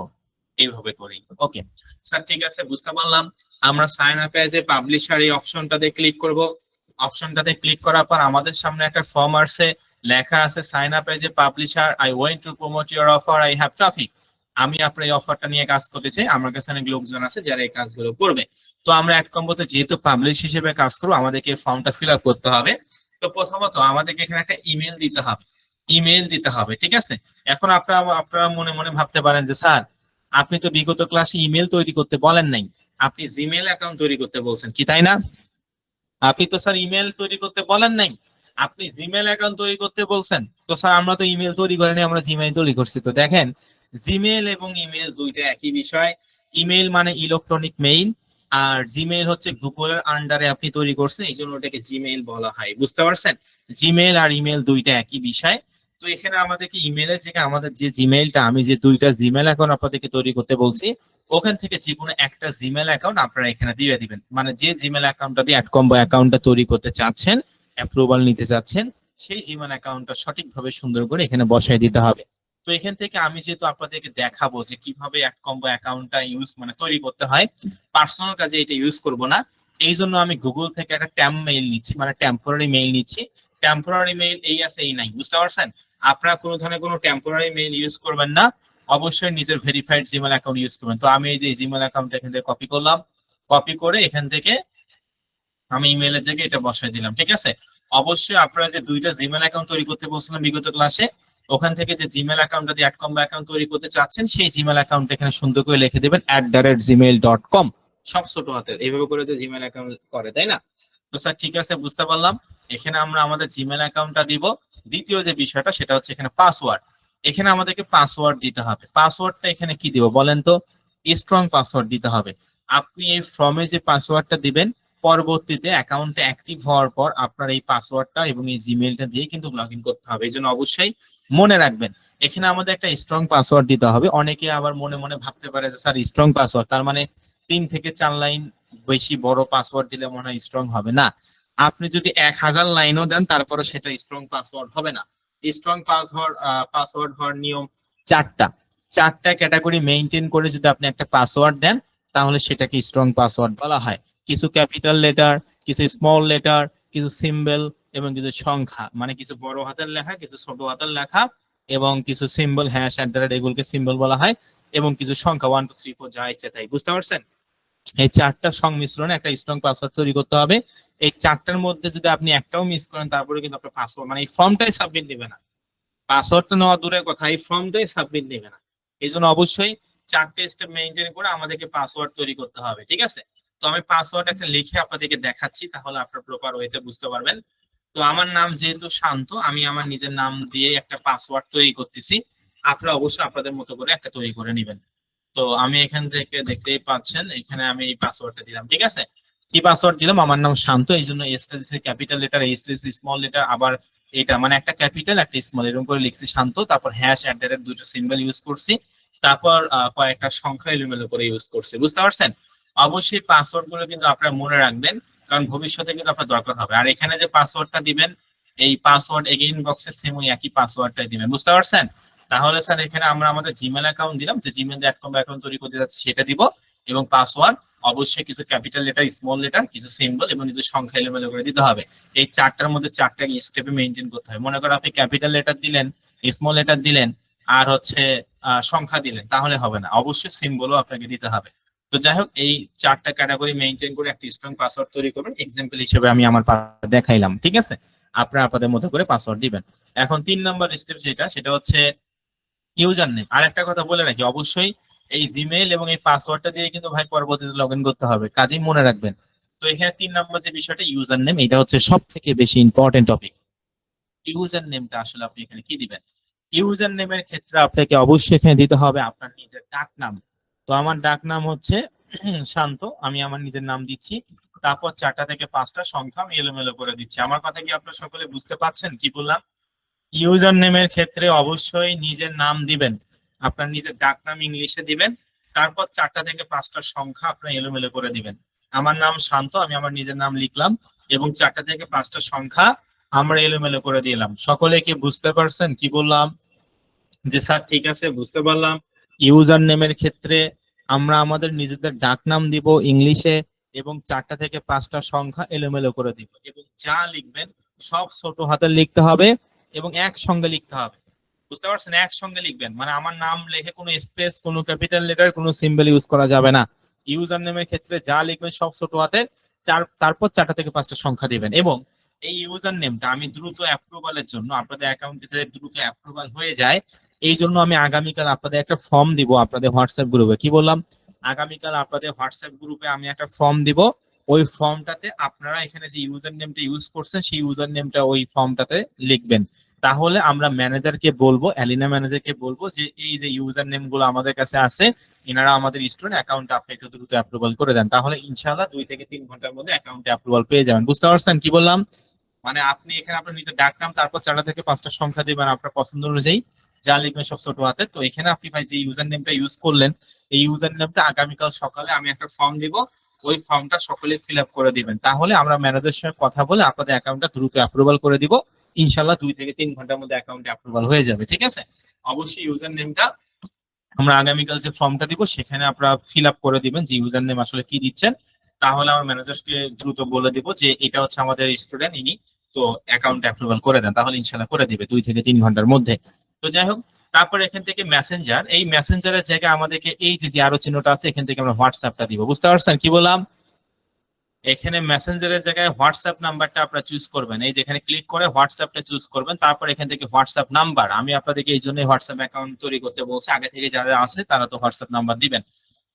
এইভাবে করি। ওকে স্যার, ঠিক আছে, বুঝতে পারলাম। আমরা sign up as a publisher এই অপশনটাতে ক্লিক করব। অপশনটাতে ক্লিক করার পর আমাদের সামনে একটা ফর্ম আসছে, লেখা আছে sign up as a publisher, I want to promote your offer, I have traffic. আমি আপনার এই অফারটা নিয়ে কাজ করতে চাই, আমার কাছে অনেক লোকজন আছে যারা এই কাজগুলো করবে। তো আমরা এক কম্বোতে যেহেতু পাবলিশ হিসেবে কাজ করবো, আমাদেরকে ফর্মটা ফিল আপ করতে হবে। তো প্রথমত আমাদেরকে এখানে একটা ইমেল দিতে হবে, ইমেল দিতে হবে, ঠিক আছে? এখন আপনারা মনে মনে ভাবতে পারেন যে স্যার আপনি তো বিগত ক্লাসে ইমেল তৈরি করতে বলেন নাই, আপনি জিমেল অ্যাকাউন্ট তৈরি করতে বলছেন, কি তাই না? আপনি তো স্যার ইমেল তৈরি করতে বলেন নাই, আপনি জিমেল অ্যাকাউন্ট তৈরি করতে বলছেন। তো স্যার আমরা তো ইমেল তৈরি করিনি, আমরা জিমেল তৈরি করছি। তো দেখেন, জিমেল এবং ইমেল দুইটা একই বিষয়। ইমেল মানে ইলেকট্রনিক মেইল, আর জিমেল হচ্ছে গুগলের আন্ডারে আপনি তৈরি করছেন, এই জন্য ওটাকে জিমেল বলা হয়। বুঝতে পারছেন? জিমেল আর ইমেল দুইটা একই বিষয়। তো এখানে আমাদেরকে ইমেলের জায়গায় আমাদের যে জিমেলটা, আমি যে দুইটা জিমেল অ্যাকাউন্ট আপনাদেরকে তৈরি করতে বলছি, ওখান থেকে যে কোনো একটা জিমেল অ্যাকাউন্ট আপনারা এখানে দিয়ে দিবেন। মানে যে জিমেল অ্যাকাউন্টটা দিয়ে অ্যাডকম্বো অ্যাকাউন্টটা তৈরি করতে চাচ্ছেন, অ্যাপ্রুভাল নিতে চাচ্ছেন, সেই জিমেল অ্যাকাউন্টটা সঠিকভাবে সুন্দর করে এখানে বসায় দিতে হবে। তো এখান থেকে আমি যেহেতু আপনাদেরকে দেখাবো যে কিভাবে অ্যাডকম্বো অ্যাকাউন্টটা তৈরি করতে হয়, পার্সোনাল কাজে এটা ইউজ করব না। এই জন্য আমি গুগল থেকে একটা ট্যাম্প মেইল নিচ্ছি, মানে টেম্পোরারি মেইল নিচ্ছি। টেম্পোরারি মেইল এই আছে এই নাই, বুঝতে পারছেন? আপনারা কোনো ধরনের কোনো টেম্পোরারি মেইল ইউজ করবেন না, অবশ্যই নিজের ভেরিফাইড জিমেল অ্যাকাউন্ট ইউজ করবেন। তো আমি এই যে জিমেল অ্যাকাউন্ট এখান থেকে কপি করলাম, কপি করে এখান থেকে আমি ইমেলের জায়গায় এটা বসাই দিলাম, ঠিক আছে? অবশ্যই আপনারা যে দুইটা জিমেল অ্যাকাউন্ট তৈরি করতে বলছিলাম বিগত ক্লাসে, ওখান থেকে যে জিমেল অ্যাকাউন্টটা দিয়ে অ্যাডকম্বো অ্যাকাউন্ট তৈরি করতে চাচ্ছেন, সেই জিমেল অ্যাকাউন্ট এখানে সুন্দর করে লিখে দেবেন @gmail.com, সব ছোট হাতের, এইভাবে করে যে জিমেল অ্যাকাউন্ট করে, তাই না? তো স্যার ঠিক আছে, বুঝতে পারলাম। এখানে আমরা আমাদের জিমেল অ্যাকাউন্টটা দিব। দ্বিতীয় যে বিষয়টা সেটা হচ্ছে এখানে পাসওয়ার্ড। এখানে আমাদেরকে পাসওয়ার্ড দিতে হবে। পাসওয়ার্ডটা এখানে কি দিব বলেন তো? স্ট্রং পাসওয়ার্ড দিতে হবে। আপনি এই ফর্মে যে পাসওয়ার্ডটা দিবেন, পরবর্তীতে অ্যাকাউন্টে অ্যাক্টিভ হওয়ার পর আপনার এই পাসওয়ার্ডটা এবং এই জিমেইলটা দিয়ে কিন্তু লগ ইন করতে হবে। এই জন্য অবশ্যই মনে রাখবেন, এখানে আমাদের একটা স্ট্রং পাসওয়ার্ড দিতে হবে। অনেকে আবার মনে মনে ভাবতে পারে যে স্যার স্ট্রং পাসওয়ার্ড তার মানে 3 থেকে 4 লাইন বেশি বড় পাসওয়ার্ড দিলে মনে হয় স্ট্রং হবে না। আপনি যদি 1000 লাইনও দেন তারপরে সেটা স্ট্রং পাসওয়ার্ড হবে না। স্ট্রং পাসওয়ার্ড হওয়ার নিয়ম চারটা। চারটা ক্যাটাগরি মেইনটেইন করে যদি আপনি একটা পাসওয়ার্ড দেন, তাহলে সেটাকে স্ট্রং পাসওয়ার্ড বলা হয়। কিছু ক্যাপিটাল লেটার, কিছু স্মল লেটার, কিছু সিম্বল এবং কিছু সংখ্যা, মানে কিছু বড় হাতের লেখা, কিছু ছোট হাতের লেখা এবং কিছু সিম্বল, হ্যাশ, এগুলোকে সিম্বল বলা হয়, এবং কিছু সংখ্যা 1 2 3 4 যা ইচ্ছে তাই। বুঝতে পারছেন? এই চারটা সংমিশ্রণে একটা স্ট্রং পাসওয়ার্ড তৈরি করতে হবে। এই চারটার মধ্যে যদি আপনি একটাও মিস করেন, তারপরে কিন্তু আপনার পাসওয়ার্ড মানে এই ফর্মটাই সাবমিট দিবে না। পাসওয়ার্ডটা নেওয়া দূরের কথা, এই ফর্মটাই সাবমিট দিবে না। এই জন্য অবশ্যই 4টে স্টেপ মেনটেন করে আমাদেরকে পাসওয়ার্ড তৈরি করতে হবে, ঠিক আছে? তো আমি পাসওয়ার্ড একটা লিখে আপনাদেরকে দেখাচ্ছি, তাহলে আপনার প্রপার ওয়েতে বুঝতে পারবেন। তো আমার নাম যেহেতু শান্ত, আমি আমার নিজের নাম দিয়ে একটা পাসওয়ার্ড তৈরি করতেছি। আপনারা অবশ্যই আপনাদের মতো করে একটা তৈরি করে নেবেন। তো আমি এখান থেকে দেখতেই পাচ্ছেন, এখানে আমি এই পাসওয়ার্ডটা দিলাম, ঠিক আছে? কি পাসওয়ার্ড দিলাম? আমার নাম শান্ত, এই জন্য এসটা দিছি ক্যাপিটাল লেটার, এইচটা দিছি স্মল লেটার, আবার এটা মানে একটা ক্যাপিটাল একটা স্মল এরকম করে লিখছি শান্ত, তারপর হ্যাশ দুটো সিম্বল ইউজ করছি, তারপর কয়েকটা সংখ্যা এলোমেলো করে ইউজ করছি। বুঝতে পারছেন? অবশ্যই পাসওয়ার্ড গুলো কিন্তু আপনারা মনে রাখবেন, কারণ ভবিষ্যতে কিন্তু আপনার দরকার হবে। আর এখানে যে পাসওয়ার্ডটা দিবেন, এই পাসওয়ার্ড এগেইন বক্সে সেম ওই একই পাসওয়ার্ডটাই দিবেন। বুঝতে পারছেন? তাহলে স্যার এখানে আমরা আমাদের জিমেল অ্যাকাউন্ট দিলাম, যে জিমেল দিয়ে অ্যাকাউন্ট তৈরি করতে যাচ্ছে সেটা দিব, এবং পাসওয়ার্ড অবশ্যই কিছু ক্যাপিটাল লেটার, স্মল লেটার, কিছু সিম্বল এবং কিছু সংখ্যা এলোমেলো করে দিতে হবে। এই চারটার মধ্যে চারটা স্টেপে মেনটেন করতে হবে। মনে করো আপনি ক্যাপিটাল লেটার দিলেন, স্মল লেটার দিলেন, আর হচ্ছে সংখ্যা দিলেন, তাহলে হবে না, অবশ্যই সিম্বলও আপনাকে দিতে হবে। তো যাই হোক, এই চারটা ক্যাটাগরি মেনটেন করে একটা স্ট্রং পাসওয়ার্ড তৈরি করবেন। এক্সাম্পল হিসেবে আমি আমার দেখাইলাম, ঠিক আছে? আপনারা আপনাদের মতো করে পাসওয়ার্ড দিবেন। এখন 3 নম্বর স্টেপ যেটা, সেটা হচ্ছে ইউজার নেম। আর একটা কথা বলে রাখি, অবশ্যই এই জিমেইল এবং এই পাসওয়ার্ডটা দিয়ে কিন্তু ভাই পরবর্তীতে লগ ইন করতে হবে, কাজেই মনে রাখবেন। তো এখানে 3 নম্বর যে বিষয়টা ইউজার নেম, এটা হচ্ছে সব থেকে বেশি ইম্পর্টেন্ট টপিক। ইউজার নেমটা আসলে আপনি এখানে কি দিবেন? ইউজার নেমের ক্ষেত্রে আপনাকে অবশ্যই এখানে দিতে হবে আপনার নিজের ডাক নাম। তো আমার ডাক নাম হচ্ছে শান্ত, আমি আমার নিজের নাম দিচ্ছি। তারপর 4টা থেকে 5টা সংখ্যা আমি এলোমেলো করে দিচ্ছি। আমার কথা কি আপনারা সকলে বুঝতে পারছেন কি বললাম? ইউজার নেমের ক্ষেত্রে অবশ্যই নিজের নাম দিবেন, আপনার নিজের ডাক নাম ইংলিশে দিবেন। তারপর 4টা থেকে 5টা সংখ্যা আপনার এলোমেলো করে দিবেন। আমার নাম শান্ত, আমি আমার নিজের নাম লিখলাম এবং 4টা থেকে 5টা সংখ্যা আমরা এলোমেলো করে দিলাম। সকলে কি বুঝতে পারছেন কি বললাম? যে স্যার ঠিক আছে, বুঝতে পারলাম। ইউজার নেমের ক্ষেত্রে আমরা আমাদের নিজেদের ডাক নাম দিব ইংলিশে এবং 4টা থেকে 5টা সংখ্যা এলোমেলো করে দিব, এবং যা লিখবেন সব ছোট হাতে লিখতে হবে এবং একসঙ্গে লিখতে হবে। বুঝতে পারছেন? একসঙ্গে লিখবেন, মানে আমার নাম লিখে কোনো স্পেস, কোনো ক্যাপিটাল লেটার, কোনো সিম্বল ইউজ করা যাবে না। ইউজার নেমের ক্ষেত্রে যা লিখবেন সব ছোট হাতের, তারপর 4টা থেকে 5টা সংখ্যা দিবেন। এবং এই ইউজার নেমটা আমি দ্রুত অ্যাপ্রুভালের জন্য, আপনাদের অ্যাকাউন্টে দ্রুত অ্যাপ্রুভাল হয়ে যায়, এই জন্য আমি আগামীকাল আপনাদের একটা ফর্ম দিব আপনাদের হোয়াটসঅ্যাপ গ্রুপে। কি বললাম? আগামীকাল আপনাদের হোয়াটসঅ্যাপ গ্রুপে আমি একটা ফর্ম দিব। ওই ফর্মটাতে আপনারা এখানে যে ইউজার নেমটা ইউজ করছেন সেই ইউজার নেমটা ওই ফর্মটাতে লিখবেন। তাহলে আমরা ম্যানেজারকে বলবো, অ্যালিনা ম্যানেজারকে বলবো যে এই যে ইউজার নেম গুলো আমাদের কাছে আছে, এনারা আমাদের স্টুডেন্ট, অ্যাকাউন্টে আপনি একটু দ্রুত অ্যাপ্রুভাল করে দেন। তাহলে ইনশাআল্লাহ 2 থেকে 3 ঘন্টার মধ্যে অ্যাকাউন্টে অ্যাপ্রুভাল পেয়ে যাবেন। বুঝতে পারছেন কি বললাম? মানে আপনি এখানে আপনার নিজের ডাক নাম, তারপর 4টা থেকে 5টা সংখ্যা দিবেন আপনার পছন্দ অনুযায়ী, যা লিখবেন সব ছোট হাতে। তো এখানে আপনি ভাই যে ইউজার নেমটা ইউজ করলেন, এই ইউজার নেমটা আগামীকাল সকালে আমি একটা ফর্ম দিব, ওই ফর্মটা সকলে ফিল আপ করে দিবেন। তাহলে আমরা ম্যানেজারের সঙ্গে কথা বলে আপনাদের অ্যাকাউন্টটা দ্রুত অ্যাপ্রুভাল করে দিব। ইনশাল্লাহ 2 থেকে 3 ঘন্টার মধ্যে অ্যাকাউন্টে অ্যাপ্রুভাল হয়ে যাবে। ঠিক আছে? অবশ্যই ইউজার নেমটা আমরা আগামীকাল যে ফর্মটা দিব সেখানে আপনারা ফিল আপ করে দিবেন যে ইউজার নেম আসলে কি দিচ্ছেন। তাহলে আমার ম্যানেজারকে দ্রুত বলে দিব যে এটা হচ্ছে আমাদের স্টুডেন্ট, ইনি তো অ্যাকাউন্ট অ্যাপ্রুভাল করে দেন, তাহলে ইনশাল্লাহ করে দিবে 2 থেকে 3 ঘন্টার মধ্যে। তো যাই হোক, তারপর এখান থেকে মেসেঞ্জার, এই মেসেঞ্জারের জায়গায় আমাদেরকে এই যে আরো চিহ্নটা আছে এখান থেকে আমরা হোয়াটসঅ্যাপটা দিব। বুঝতে পারছেন কি বললাম? এখানে মেসেঞ্জারের জায়গায় হোয়াটসঅ্যাপ নাম্বারটা আপনারা চুজ করবেন, এই যেখানে ক্লিক করে হোয়াটসঅ্যাপটা চুজ করবেন। তারপর এখান থেকে হোয়াটসঅ্যাপ নাম্বার, আমি আপনাদেরকে এই জন্য হোয়াটসঅ্যাপ অ্যাকাউন্ট তৈরি করতে বলছি, আগে থেকে যারা আছে তারা তো হোয়াটসঅ্যাপ নাম্বার দিবেন।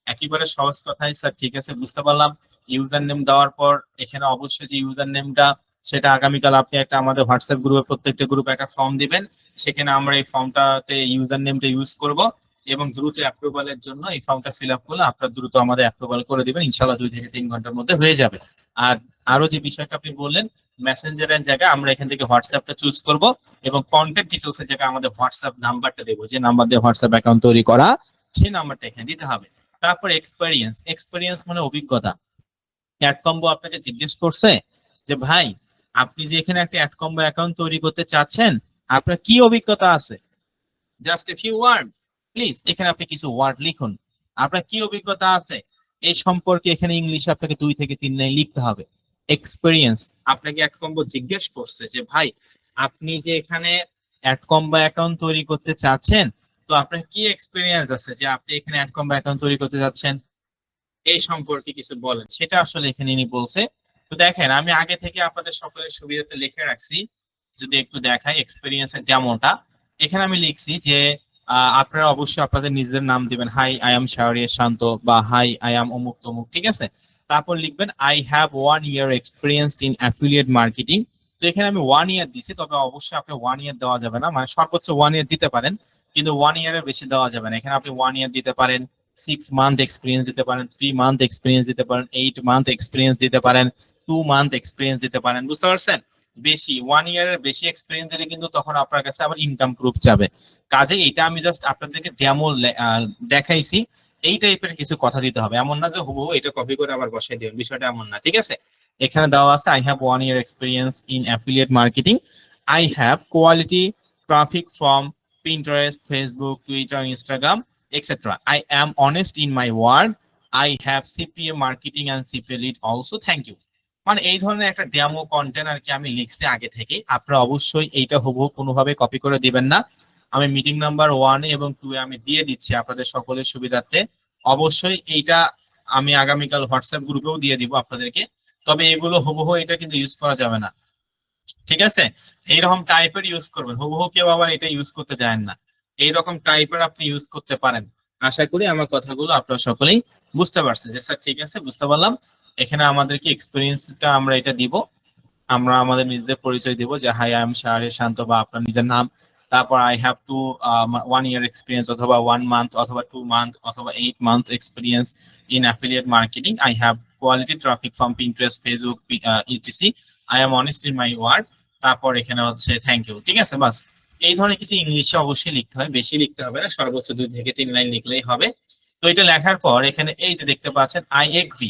একেবারে সহজ কথাই স্যার, ঠিক আছে বুঝতে পারলাম। ইউজার নেম দেওয়ার পর এখানে অবশ্যই যে ইউজার নেমটা, সেটা আগামীকাল আপনি একটা আমাদের হোয়াটসঅ্যাপ গ্রুপে, প্রত্যেকটা গ্রুপে একটা ফর্ম দিবেন, সেখানে আমরা এই ফর্মটাতে ইউজার নেমটা ইউজ করব এবং দ্রুত অ্যাপ্রুভালের জন্য এই ফর্মটা ফিল আপ করলে আপনারা দ্রুত আমাদের অ্যাপ্রুভাল করে দিবেন, ইনশাআল্লাহ 2 থেকে 3 ঘন্টার মধ্যে হয়ে যাবে। আর আরো যে বিষয়টা আপনি বললেন, মেসেঞ্জারের জায়গায় আমরা এখান থেকে হোয়াটসঅ্যাপটা চুজ করব এবং কন্ট্যাক্ট ডিটেলস এর জায়গায় আমাদের হোয়াটসঅ্যাপ নাম্বারটা দেবো, যে নাম্বার দিয়ে হোয়াটসঅ্যাপ অ্যাকাউন্ট তৈরি করা, সেই নাম্বারটা এখানে দিতে হবে। তারপর এক্সপেরিয়েন্স, এক্সপেরিয়েন্স মানে অভিজ্ঞতা। অ্যাড কম্বো আপনাকে জিজ্ঞেস করছে যে ভাই আপনি যে এখানে একটা অ্যাড কম্বো অ্যাকাউন্ট তৈরি করতে চাচ্ছেন, আপনার কি অভিজ্ঞতা আছে? Just a few word please, এখানে আপনি কিছু ওয়ার্ড লিখুন, আপনার কি অভিজ্ঞতা আছে এই সম্পর্কে এখানে ইংলিশে আপনাকে 2 থেকে 3 লাইন লিখতে হবে। এক্সপেরিয়েন্স, আপনাকে অ্যাড কম্বো জিজ্ঞেস করছে যে ভাই আপনি যে এখানে অ্যাড কম্বো অ্যাকাউন্ট তৈরি করতে চাচ্ছেন, তো আপনার কি এক্সপেরিয়েন্স আছে যে আপনি এখানে অ্যাড কম্বো অ্যাকাউন্ট তৈরি করতে যাচ্ছেন, এই সম্পর্কে কিছু বলেন, সেটা আসলে এখানে ইনি বলছে। তো দেখেন আমি আগে থেকে আপনাদের সকলের সুবিধাতে লিখে রাখছি, যদি একটু দেখাই এক্সপেরিয়েন্সের ডেমোটা। এখানে আমি লিখছি যে আপনারা অবশ্যই আপনাদের নিজেদের নাম দিবেন, হাই আই এম শাহরিয়ার শান্ত, বা হাই আই এম অমুক তমুক, ঠিক আছে? তারপর লিখবেন I have 1 year experience in affiliate marketing. তো এখানে আমি 1 year দিছি, তবে অবশ্যই আপনি 1 year দেওয়া যাবে না, মানে সর্বোচ্চ 1 year দিতে পারেন, কিন্তু 1 year বেশি দেওয়া যাবে না। এখানে আপনি 1 year দিতে পারেন, 6 month এক্সপিরিয়েন্স দিতে পারেন, 3 month এক্সপিরিয়েন্স দিতে পারেন, 8 month এক্সপিরিয়েন্স দিতে পারেন, 2 month এক্সপিরিয়েন্স দিতে পারেন। বুঝতে পারছেন? বেশি 1 year এর বেশি এক্সপিরিয়েন্স দিলে কিন্তু তখন আপনার কাছে আবার ইনকাম প্রুফ যাবে। কাজে এটা আমি জাস্ট আপনাদেরকে ডেমো দেখাইছি, এই টাইপের কিছু কথা দিতে হবে, এমন না যে হুবহু এটা কপি করে আবার বসাই দিবেন, বিষয়টা এমন না, ঠিক আছে? এখানে দেওয়া আছে I have 1 year experience in affiliate marketing, I have quality traffic from Pinterest, Facebook, Twitter, Instagram, etc. I am honest in my word. I have CPA marketing and CPA lead also. Thank you. মানে এই ধরনের একটা demo content আর কি আমি লিখছি আগে থেকে। আপনারা অবশ্যই এইটা হুবহু কোনোভাবে কপি করে দিবেন না। আমি মিটিং নাম্বার 1 এবং 2 আমি দিয়ে দিচ্ছি আপনাদের সকলের সুবিধার্থে। অবশ্যই এইটা আমি আগামীকাল হোয়াটসঅ্যাপ গ্রুপেও দিয়ে দিব আপনাদেরকে। তবে এগুলো হুবহু এটা কিন্তু ইউজ করা যাবে না, ঠিক আছে? এইরকম টাইপের ইউজ করবেন, হুবহু কেউ আবার এটা ইউজ করতে চান না। এইরকম টাইপের আপনি ইউজ করতে পারেন। আশা করি আমার কথাগুলো আপনারা সকলেই বুঝতে পারছেন যে স্যার ঠিক আছে বুঝতে পারলাম। এখানে আমাদেরকে এক্সপিরিয়েন্সটা আমরা এটা দিব, আমরা আমাদের নিজেদের পরিচয় দিব যে হাই আই এম শান্ত বা আপনার নিজের নাম। তারপর I have to 1 year experience অথবা 1 মান্থ অথবা 2 মান্থ অথবা 8 month experience in affiliate marketing. I have quality traffic from Pinterest, Facebook, ETC. I am honest in my word. তারপর এখানে হচ্ছে থ্যাংক ইউ, ঠিক আছে বাস। এই ধরনের কিছু ইংলিশে অবশ্যই লিখতে হয়, বেশি লিখতে হবে না, সর্বোচ্চ 2 থেকে 3 লাইন লিখলেই হবে। তো এটা লেখার পর এখানে এই যে দেখতে পাচ্ছেন আই এগ্রি,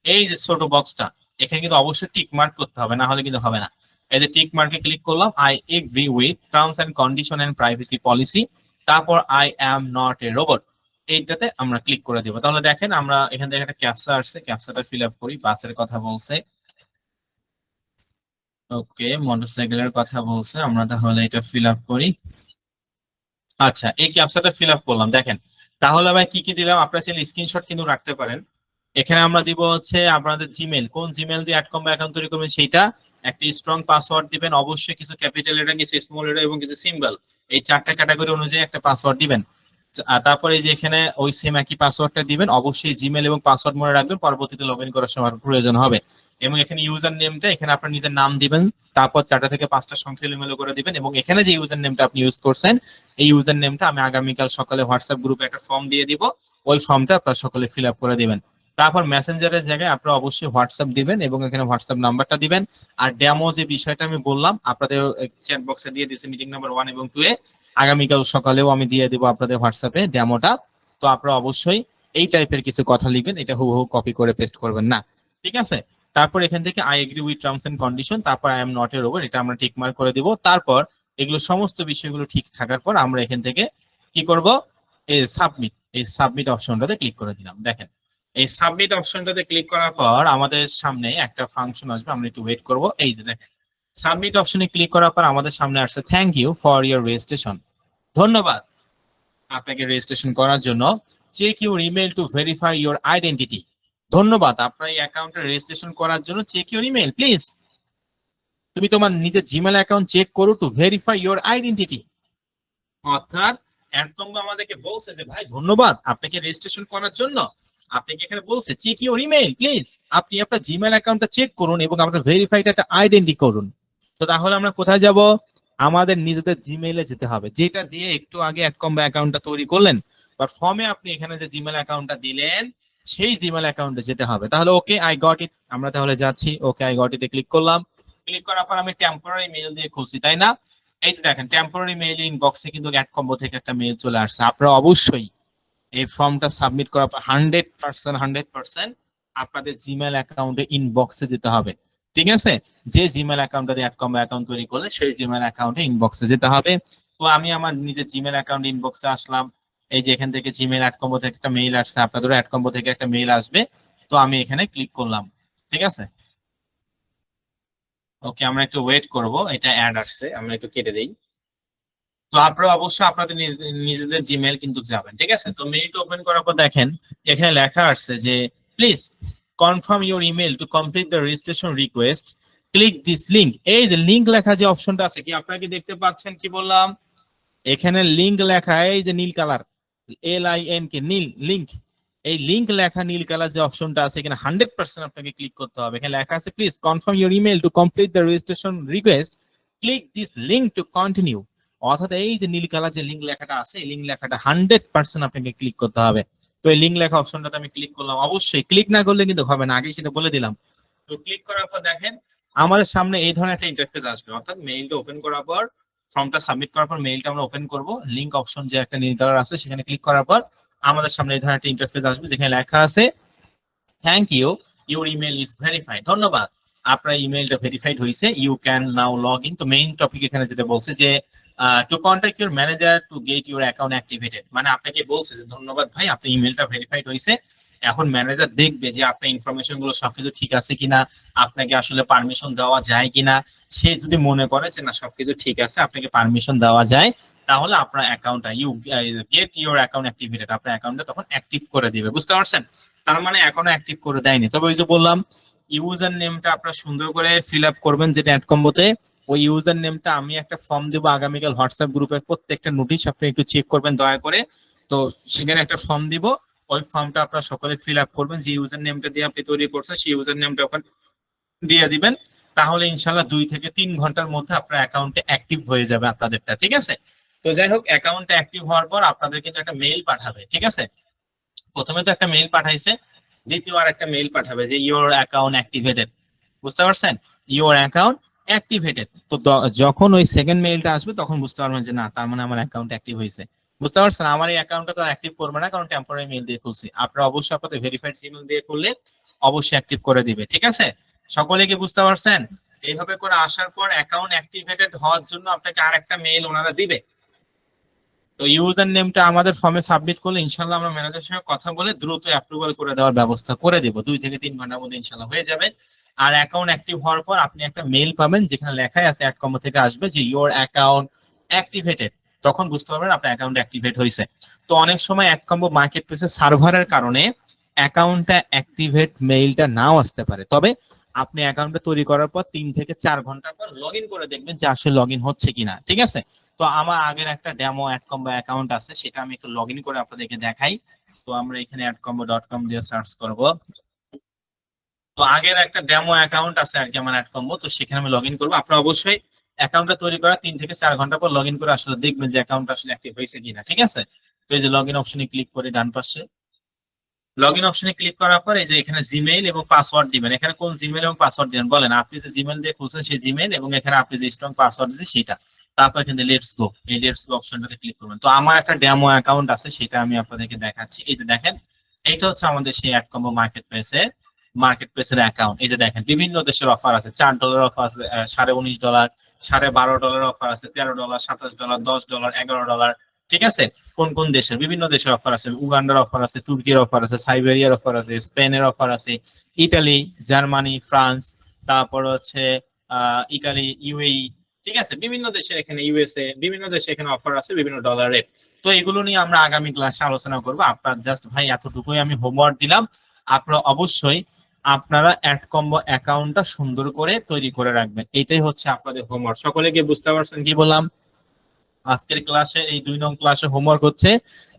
এই যে ছোট বক্সটা, এখানে কিন্তু অবশ্যই টিক মার্ক করতে হবে, না হলে কিন্তু হবে না। এই যে টিক মার্কে ক্লিক করলাম, I agree with terms and condition and privacy policy. তারপর I am not a robot, এইটাতে আমরা ক্লিক করে দিব। তাহলে দেখেন আমরা এখান থেকে একটা ক্যাপচা আসছে, ক্যাপচাটা ফিল আপ করি। বাসের কথা বলছে, ওকে মোটরসাইকেলের কথা বলছে, আমরা তাহলে এটা ফিল আপ করি। আচ্ছা, এই ক্যাপচাটা ফিল আপ করলাম। দেখেন তাহলে ভাই কি কি দিলাম, আপনারা চাইলে স্ক্রিনশট কিন্তু রাখতে পারেন। এখানে আমরা দিব হচ্ছে আপনাদের জিমেল, কোন জিমেল দিয়ে @com অ্যাকাউন্ট তৈরি করবেন সেইটা, একটা স্ট্রং পাসওয়ার্ড দিবেন, অবশ্যই কিছু ক্যাপিটাল লেটার, কিছু স্মল লেটার এবং কিছু সিম্বল, এই 4টা ক্যাটাগরি অনুযায়ী একটা পাসওয়ার্ড দিবেন। আর তারপরে এই যে এখানে ওই সেম একই পাসওয়ার্ডটা দিবেন, অবশ্যই জিমেল এবং পাসওয়ার্ড মনে রাখবেন, পরবর্তীতে লগইন করার সময় প্রয়োজন হবে। এবং এখানে ইউজার নেমটা এখানে আপনার নিজের নাম দিবেন, তারপর 4টা থেকে 5টা সংখ্যা এলোমেলো করে দিবেন। এবং এখানে যে ইউজার নেমটা আপনি ইউজ করছেন, এই ইউজার নেমটা আমি আগামীকাল সকালে হোয়াটসঅ্যাপ গ্রুপে একটা ফর্ম দিয়ে দিব, ওই ফর্মটা আপনারা সকলে ফিল আপ করে দিবেন। তারপর মেসেঞ্জারের জায়গায় আপনারা অবশ্যই হোয়াটসঅ্যাপ দিবেন এবং এখানে হোয়াটসঅ্যাপ নাম্বারটা দিবেন। আর ডেমো যে বিষয়টা আমি বললাম আপনাদের চ্যাট বক্সে দিয়ে দিয়েছি, মিটিং নাম্বার 1 এবং 2 এ, আগামীকাল সকালেও আমি দিয়ে দিব আপনাদের হোয়াটসঅ্যাপে ডেমোটা। তো আপনারা অবশ্যই এই টাইপের কিছু কথা লিখবেন, এটা হুবহু কপি করে পেস্ট করবেন না, ঠিক আছে। তারপর এখান থেকে I agree with terms and condition, তারপর I am not a robot, এটা আমরা টিক মার্ক করে দিব। তারপর এগুলো সমস্ত বিষয়গুলো ঠিক থাকার পর আমরা এখান থেকে কি করব, এই সাবমিট, এই সাবমিট অপশনটাতে ক্লিক করে দিলাম। দেখেন এই সাবমিট অপশনটাতে ক্লিক করার পর আমাদের সামনে একটা ফাংশন আসবে, আমরা একটু ওয়েট করব। এই যে দেখেন সাবমিট অপশনে ক্লিক করার পর আমাদের সামনে আসছে thank you for your registration, ধন্যবাদ আপনাকে রেজিস্ট্রেশন করার জন্য। Check your email to verify your identity, ধন্যবাদ আপনার এই অ্যাকাউন্টে রেজিস্ট্রেশন করার জন্য। চেক ইউর ইমেল প্লিজ, তুমি তোমার নিজের জিমেল অ্যাকাউন্ট চেক করো টু ভেরিফাই ইওর আইডেন্টিটি। অর্থাৎ এরকম আমাদেরকে বলছে যে ভাই ধন্যবাদ আপনাকে রেজিস্ট্রেশন করার জন্য, আপনাকে এখানে বলছে চেক ইউর ইমেল প্লিজ, আপনি আপনার জিমেল অ্যাকাউন্টটা চেক করুন এবং আপনার ভেরিফাইড একটা আইডেন্টি করুন। তো তাহলে আমরা কোথায় যাব, আমাদের নিজেদের জিমেইলে যেতে হবে, যেটা দিয়ে একটু আগে অ্যাকাউন্টটা তৈরি করলেন বা ফর্মে আপনি এখানে যে জিমেল অ্যাকাউন্টটা দিলেন সেই জিমেল অ্যাকাউন্টে যেতে হবে। তাহলে ওকে আই গট ইট, আমরা তাহলে যাচ্ছি, ওকে আই গট ইটে ক্লিক করলাম। ক্লিক করার পর আমি টেম্পোরারি মেইল দিয়ে খুলছি, তাই না? এই যে দেখেন টেম্পোরারি মেইল ইনবক্সে কিন্তু @combo থেকে একটা মেইল চলে আসছে। আপনারা অবশ্যই এই ফর্মটা সাবমিট করার পর 100% আপনাদের জিমেল অ্যাকাউন্টে ইনবক্সে যেতে হবে, ঠিক আছে। যে জিমেল অ্যাকাউন্টটা দিয়ে @combo অ্যাকাউন্ট তৈরি করলে সেই জিমেল অ্যাকাউন্টে ইনবক্সে যেতে হবে। তো আমি আমার নিজের জিমেল অ্যাকাউন্ট ইনবক্সে আসলাম। এই যে এখান থেকে জিমেল @combo থেকে একটা মেইল আসছে, আপনাদেরও @combo থেকে একটা মেইল আসবে। তো আমি এখানে ক্লিক করলাম, ঠিক আছে। ওকে আমরা একটু ওয়েট করব, এটা অ্যাড আসছে, আমরা একটু কেটে দেই। তো আপনারা অবশ্যই আপনাদের নিজেদের জিমেল কিন্তু যাবেন, ঠিক আছে। তো মেইলটা ওপেন করার পর দেখেন এখানে লেখা আসছে যে please confirm your email to complete the registration request, click this link. এই যে লিংক লেখা যে অপশনটা আছে, কি আপনারা কি দেখতে পাচ্ছেন, কি বললাম এখানে লিংক লেখা, এই যে নীল কালার, LINK নীল লিংক, এই লিংক লেখা নীল কালার যে অপশনটা আছে এখানে 100% আপনাকে ক্লিক করতে হবে। এখানে লেখা আছে please confirm your email to complete the registration request, click this link to continue. অর্থাৎ এই যে নীল কালার যে লিংক লেখাটা আছে, এই লিংক লেখাটা 100% আপনাকে ক্লিক করতে হবে। তো এই লিংক লেখা অপশনটাতে আমি ক্লিক করলাম। অবশ্যই ক্লিক না করলে কিন্তু হবে না, আগেই সেটা বলে দিলাম। তো ক্লিক করার পর দেখেন আমাদের সামনে এই ধরনের একটা ইন্টারফেস আসবে, অর্থাৎ মেইলটা ওপেন করার পর, ফর্মটা সাবমিট করার পর মেইলটা আমরা ওপেন করব, লিংক অপশন যে একটা নীল কালার আছে সেখানে ক্লিক করার পর আমাদের সামনে এই ধরনের একটা ইন্টারফেস আসবে যেখানে লেখা আছে thank you your email is verified, ধন্যবাদ আপনার ইমেলটা ভেরিফাইড হয়েছে, you can now log in. তো মেইন টপিক এখানে যেটা বলছে যে to contact your manager to get your account activated, মানে আপনাকে বলছে যে ধন্যবাদ ভাই আপনি ইমেলটা ভেরিফাইড হয়েছে, এখন ম্যানেজার দেখবে যে আপনার ইনফরমেশন গুলো সবকিছু ঠিক আছে কিনা, আপনাকে আসলে পারমিশন দেওয়া যায় কিনা। সে যদি মনে করে যে না সবকিছু ঠিক আছে আপনাকে পারমিশন দেওয়া যায়, তাহলে আপনার অ্যাকাউন্টটা you get your account activated, আপনার অ্যাকাউন্টটা তখন অ্যাক্টিভ করে দিবে, বুঝতে পারছেন। তার মানে এখনো অ্যাক্টিভ করে দেয়নি। তবে ওই যে বললাম ইউজার নেমটা আপনারা সুন্দর করে ফিল আপ করবেন যেটা @combo তে, ওই ইউজার নেমটা আমি একটা ফর্ম দেবো আগামীকাল হোয়াটসঅ্যাপ গ্রুপে, প্রত্যেকটা নোটিশ আপনি একটু চেক করবেন দয়া করে। তো সেখানে একটা ফর্ম দিব, ওই ফর্মটা আপনারা সকলে ফিল আপ করবেন, যে ইউজার নেমটা দিয়ে আপনি তৈরি করছেন সেই ইউজার নেমটা ওখানে দিয়ে দিবেন। তাহলে ইনশাল্লাহ 2 থেকে 3 ঘন্টার মধ্যে আপনার অ্যাকাউন্টে অ্যাক্টিভ হয়ে যাবে আপনাদেরটা, ঠিক আছে? তো যাই হোক, অ্যাকাউন্টে অ্যাক্টিভ হওয়ার পর আপনাদের কিন্তু একটা মেইল পাঠাবে, ঠিক আছে? প্রথমে তো একটা মেইল পাঠাইছে, দ্বিতীয় আর একটা মেইল পাঠাবে যে ইওর অ্যাকাউন্ট অ্যাক্টিভেটেড। বুঝতে পারছেন? Your account activated. তো যখন ওই সেকেন্ড মেইলটা আসবে তখন বুঝতে পারবেন যে না, তার মানে আমার অ্যাকাউন্ট অ্যাক্টিভ হয়েছে। বুঝতে পারছেন? আমার এই অ্যাকাউন্টটা তো অ্যাক্টিভ করবে না, কারণ টেম্পোরারি মেইল দিয়ে খুলছি। আপনারা অবশ্যই আপনাদের ভেরিফাইড জিমেইল দিয়ে খুললে অবশ্যই অ্যাক্টিভ করে দিবে, ঠিক আছে? সকলে কি বুঝতে পারছেন? এইভাবে করে আসার পর অ্যাকাউন্ট অ্যাক্টিভেটেড হওয়ার জন্য আপনাকে আর একটা মেইল ওনারা দিবে। তো ইউজার নেমটা আমাদের ফর্মে সাবমিট করলে ইনশাল্লাহ আমরা ম্যানেজারের সঙ্গে কথা বলে দ্রুত অ্যাপ্রুভাল করে দেওয়ার ব্যবস্থা করে দেব। 2 থেকে 3 ঘন্টার মধ্যে ইনশাল্লাহ হয়ে যাবে। আর অ্যাকাউন্ট অ্যাক্টিভ হওয়ার পর আপনি একটা মেইল পাবেন যেখানে লেখাই আছে অ্যাডকম্বো থেকে আসবে যে ইওর অ্যাকাউন্ট অ্যাক্টিভেটেড। তখন বুঝতে পারবেন আপনার অ্যাকাউন্ট অ্যাক্টিভেট হয়েছে। তো অনেক সময় অ্যাডকম্বো মার্কেট প্লেসের সার্ভারের কারণে অ্যাকাউন্টটা অ্যাক্টিভেট মেইলটা নাও আসতে পারে, তবে আপনি অ্যাকাউন্টটা তৈরি করার পর 3 থেকে 4 ঘন্টা পর লগ ইন করে দেখবেন যে আসলে লগ ইন হচ্ছে কিনা, ঠিক আছে? তো আমার আগের একটা ডেমো অ্যাডকম্বো অ্যাকাউন্ট আছে, সেটা আমি একটু লগ ইন করে আপনাদেরকে দেখাই। তো আমরা এখানে adcombo.com দিয়ে সার্চ করব। তো আগের একটা ডেমো অ্যাকাউন্ট আছে আর কি আমার অ্যাডকম্বো, তো সেখানে আমি লগ ইন করবো। আপনারা অবশ্যই অ্যাকাউন্টটা তৈরি করা 3 থেকে 4 ঘন্টা পর লগ ইন করে আসলে দেখবেন যে অ্যাকাউন্ট আসলে অ্যাক্টিভ হয়েছে কিনা, ঠিক আছে? তো এই যে লগ ইন অপশনে ক্লিক করে ডান পাশে লগ ইন অপশনে ক্লিক করার পর এই যে এখানে জিমেইল এবং পাসওয়ার্ড দিবেন। এখানে কোন জিমেইল এবং পাসওয়ার্ড দিবেন বলেন? আপনি যে জিমেইল দিয়ে খুলছেন সেই জিমেইল, এবং এখানে আপনি যে স্ট্রং পাসওয়ার্ড দিয়েছেন সেটা। তারপর এখানে লেটস গো, এই লেটস গো অপশনটাতে ক্লিক করবেন। তো আমার একটা ডেমো অ্যাকাউন্ট আছে, সেটা আমি আপনাদেরকে দেখাচ্ছি। এই যে দেখেন, এইটা হচ্ছে আমাদের সেই অ্যাডকম্বো মার্কেট প্লেসের অ্যাকাউন্ট। এই যে দেখেন, বিভিন্ন দেশের অফার আছে। $4 অফার আছে, $19.5, $12.5 অফার আছে, $13, $27, $10, $11, ঠিক আছে? কোন কোন দেশের, বিভিন্ন দেশের অফার আছে। উগান্ডার অফার আছে, তুর্কির অফার আছে, সাইবেরিয়ার অফার আছে, স্পেনের অফার আছে, ইটালি, জার্মানি, ফ্রান্স, তারপর হচ্ছে ইটালি, ইউএই, ঠিক আছে? বিভিন্ন দেশের এখানে, ইউএসএ, বিভিন্ন দেশে এখানে অফার আছে বিভিন্ন ডলারের। তো এগুলো নিয়ে আমরা আগামী ক্লাসে আলোচনা করবো। আপনার জাস্ট ভাই এতটুকুই আমি হোমওয়ার্ক দিলাম। আপনারা অবশ্যই আপনারা অ্যাডকম্বো অ্যাকাউন্টটা সুন্দর করে তৈরি করে রাখবেন, এটাই হচ্ছে আপনাদের হোমওয়ার্ক। সকলে কি বুঝতে পারছেন কি বললাম? আজকের ক্লাসে এই 2 নং ক্লাসে হোমওয়ার্ক হচ্ছে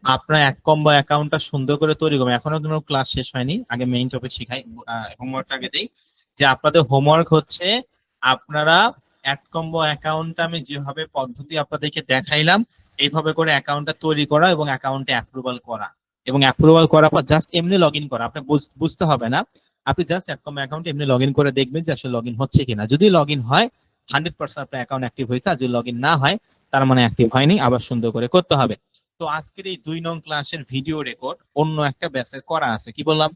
আপনার অ্যাডকম্বো অ্যাকাউন্টটা সুন্দর করে তৈরি করবেন। এখনো কোনো ক্লাস শেষ হয়নি, আগে মেইন টপিক শিখাই, হোমওয়ার্কটাকে দেই। যে আপনাদের হোমওয়ার্ক হচ্ছে আপনারা অ্যাডকম্বো অ্যাকাউন্টটা আমি যেভাবে পদ্ধতি আপনাদেরকে দেখাইলাম এইভাবে করে অ্যাকাউন্টটা তৈরি করা এবং অ্যাকাউন্টে অ্যাপ্রুভাল করা, এবং অ্যাপ্রুভাল করার পর জাস্ট এমনি লগ ইন করা। আপনি বুঝতে হবে না, আপনি জাস্ট অ্যাডকম্বো অ্যাকাউন্টে এমনি লগ ইন করে দেখবেন যে আসলে লগ ইন হচ্ছে কিনা। যদি লগ ইন হয় 100% আপনার অ্যাকাউন্ট অ্যাক্টিভ হয়েছে, আর যদি লগ ইন না হয় তার মানে অ্যাক্টিভ হয়নি, আবার সুন্দর করে করতে হবে। তো আজকের এই 2 নং ক্লাসের ভিডিও রেকর্ড অন্য একটা ব্যাচের করা আছে, কি বললাম?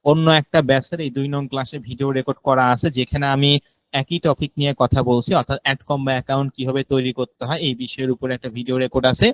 অন্য একটা ব্যাচের এই 2 নং ক্লাসে ভিডিও রেকর্ড করা আছে, যেখানে আমি একই টপিক নিয়ে কথা বলছি, অর্থাৎ অ্যাডকম্বো অ্যাকাউন্ট কিভাবে তৈরি করতে হয় এই বিষয়ের উপরে একটা ভিডিও রেকর্ড আছে।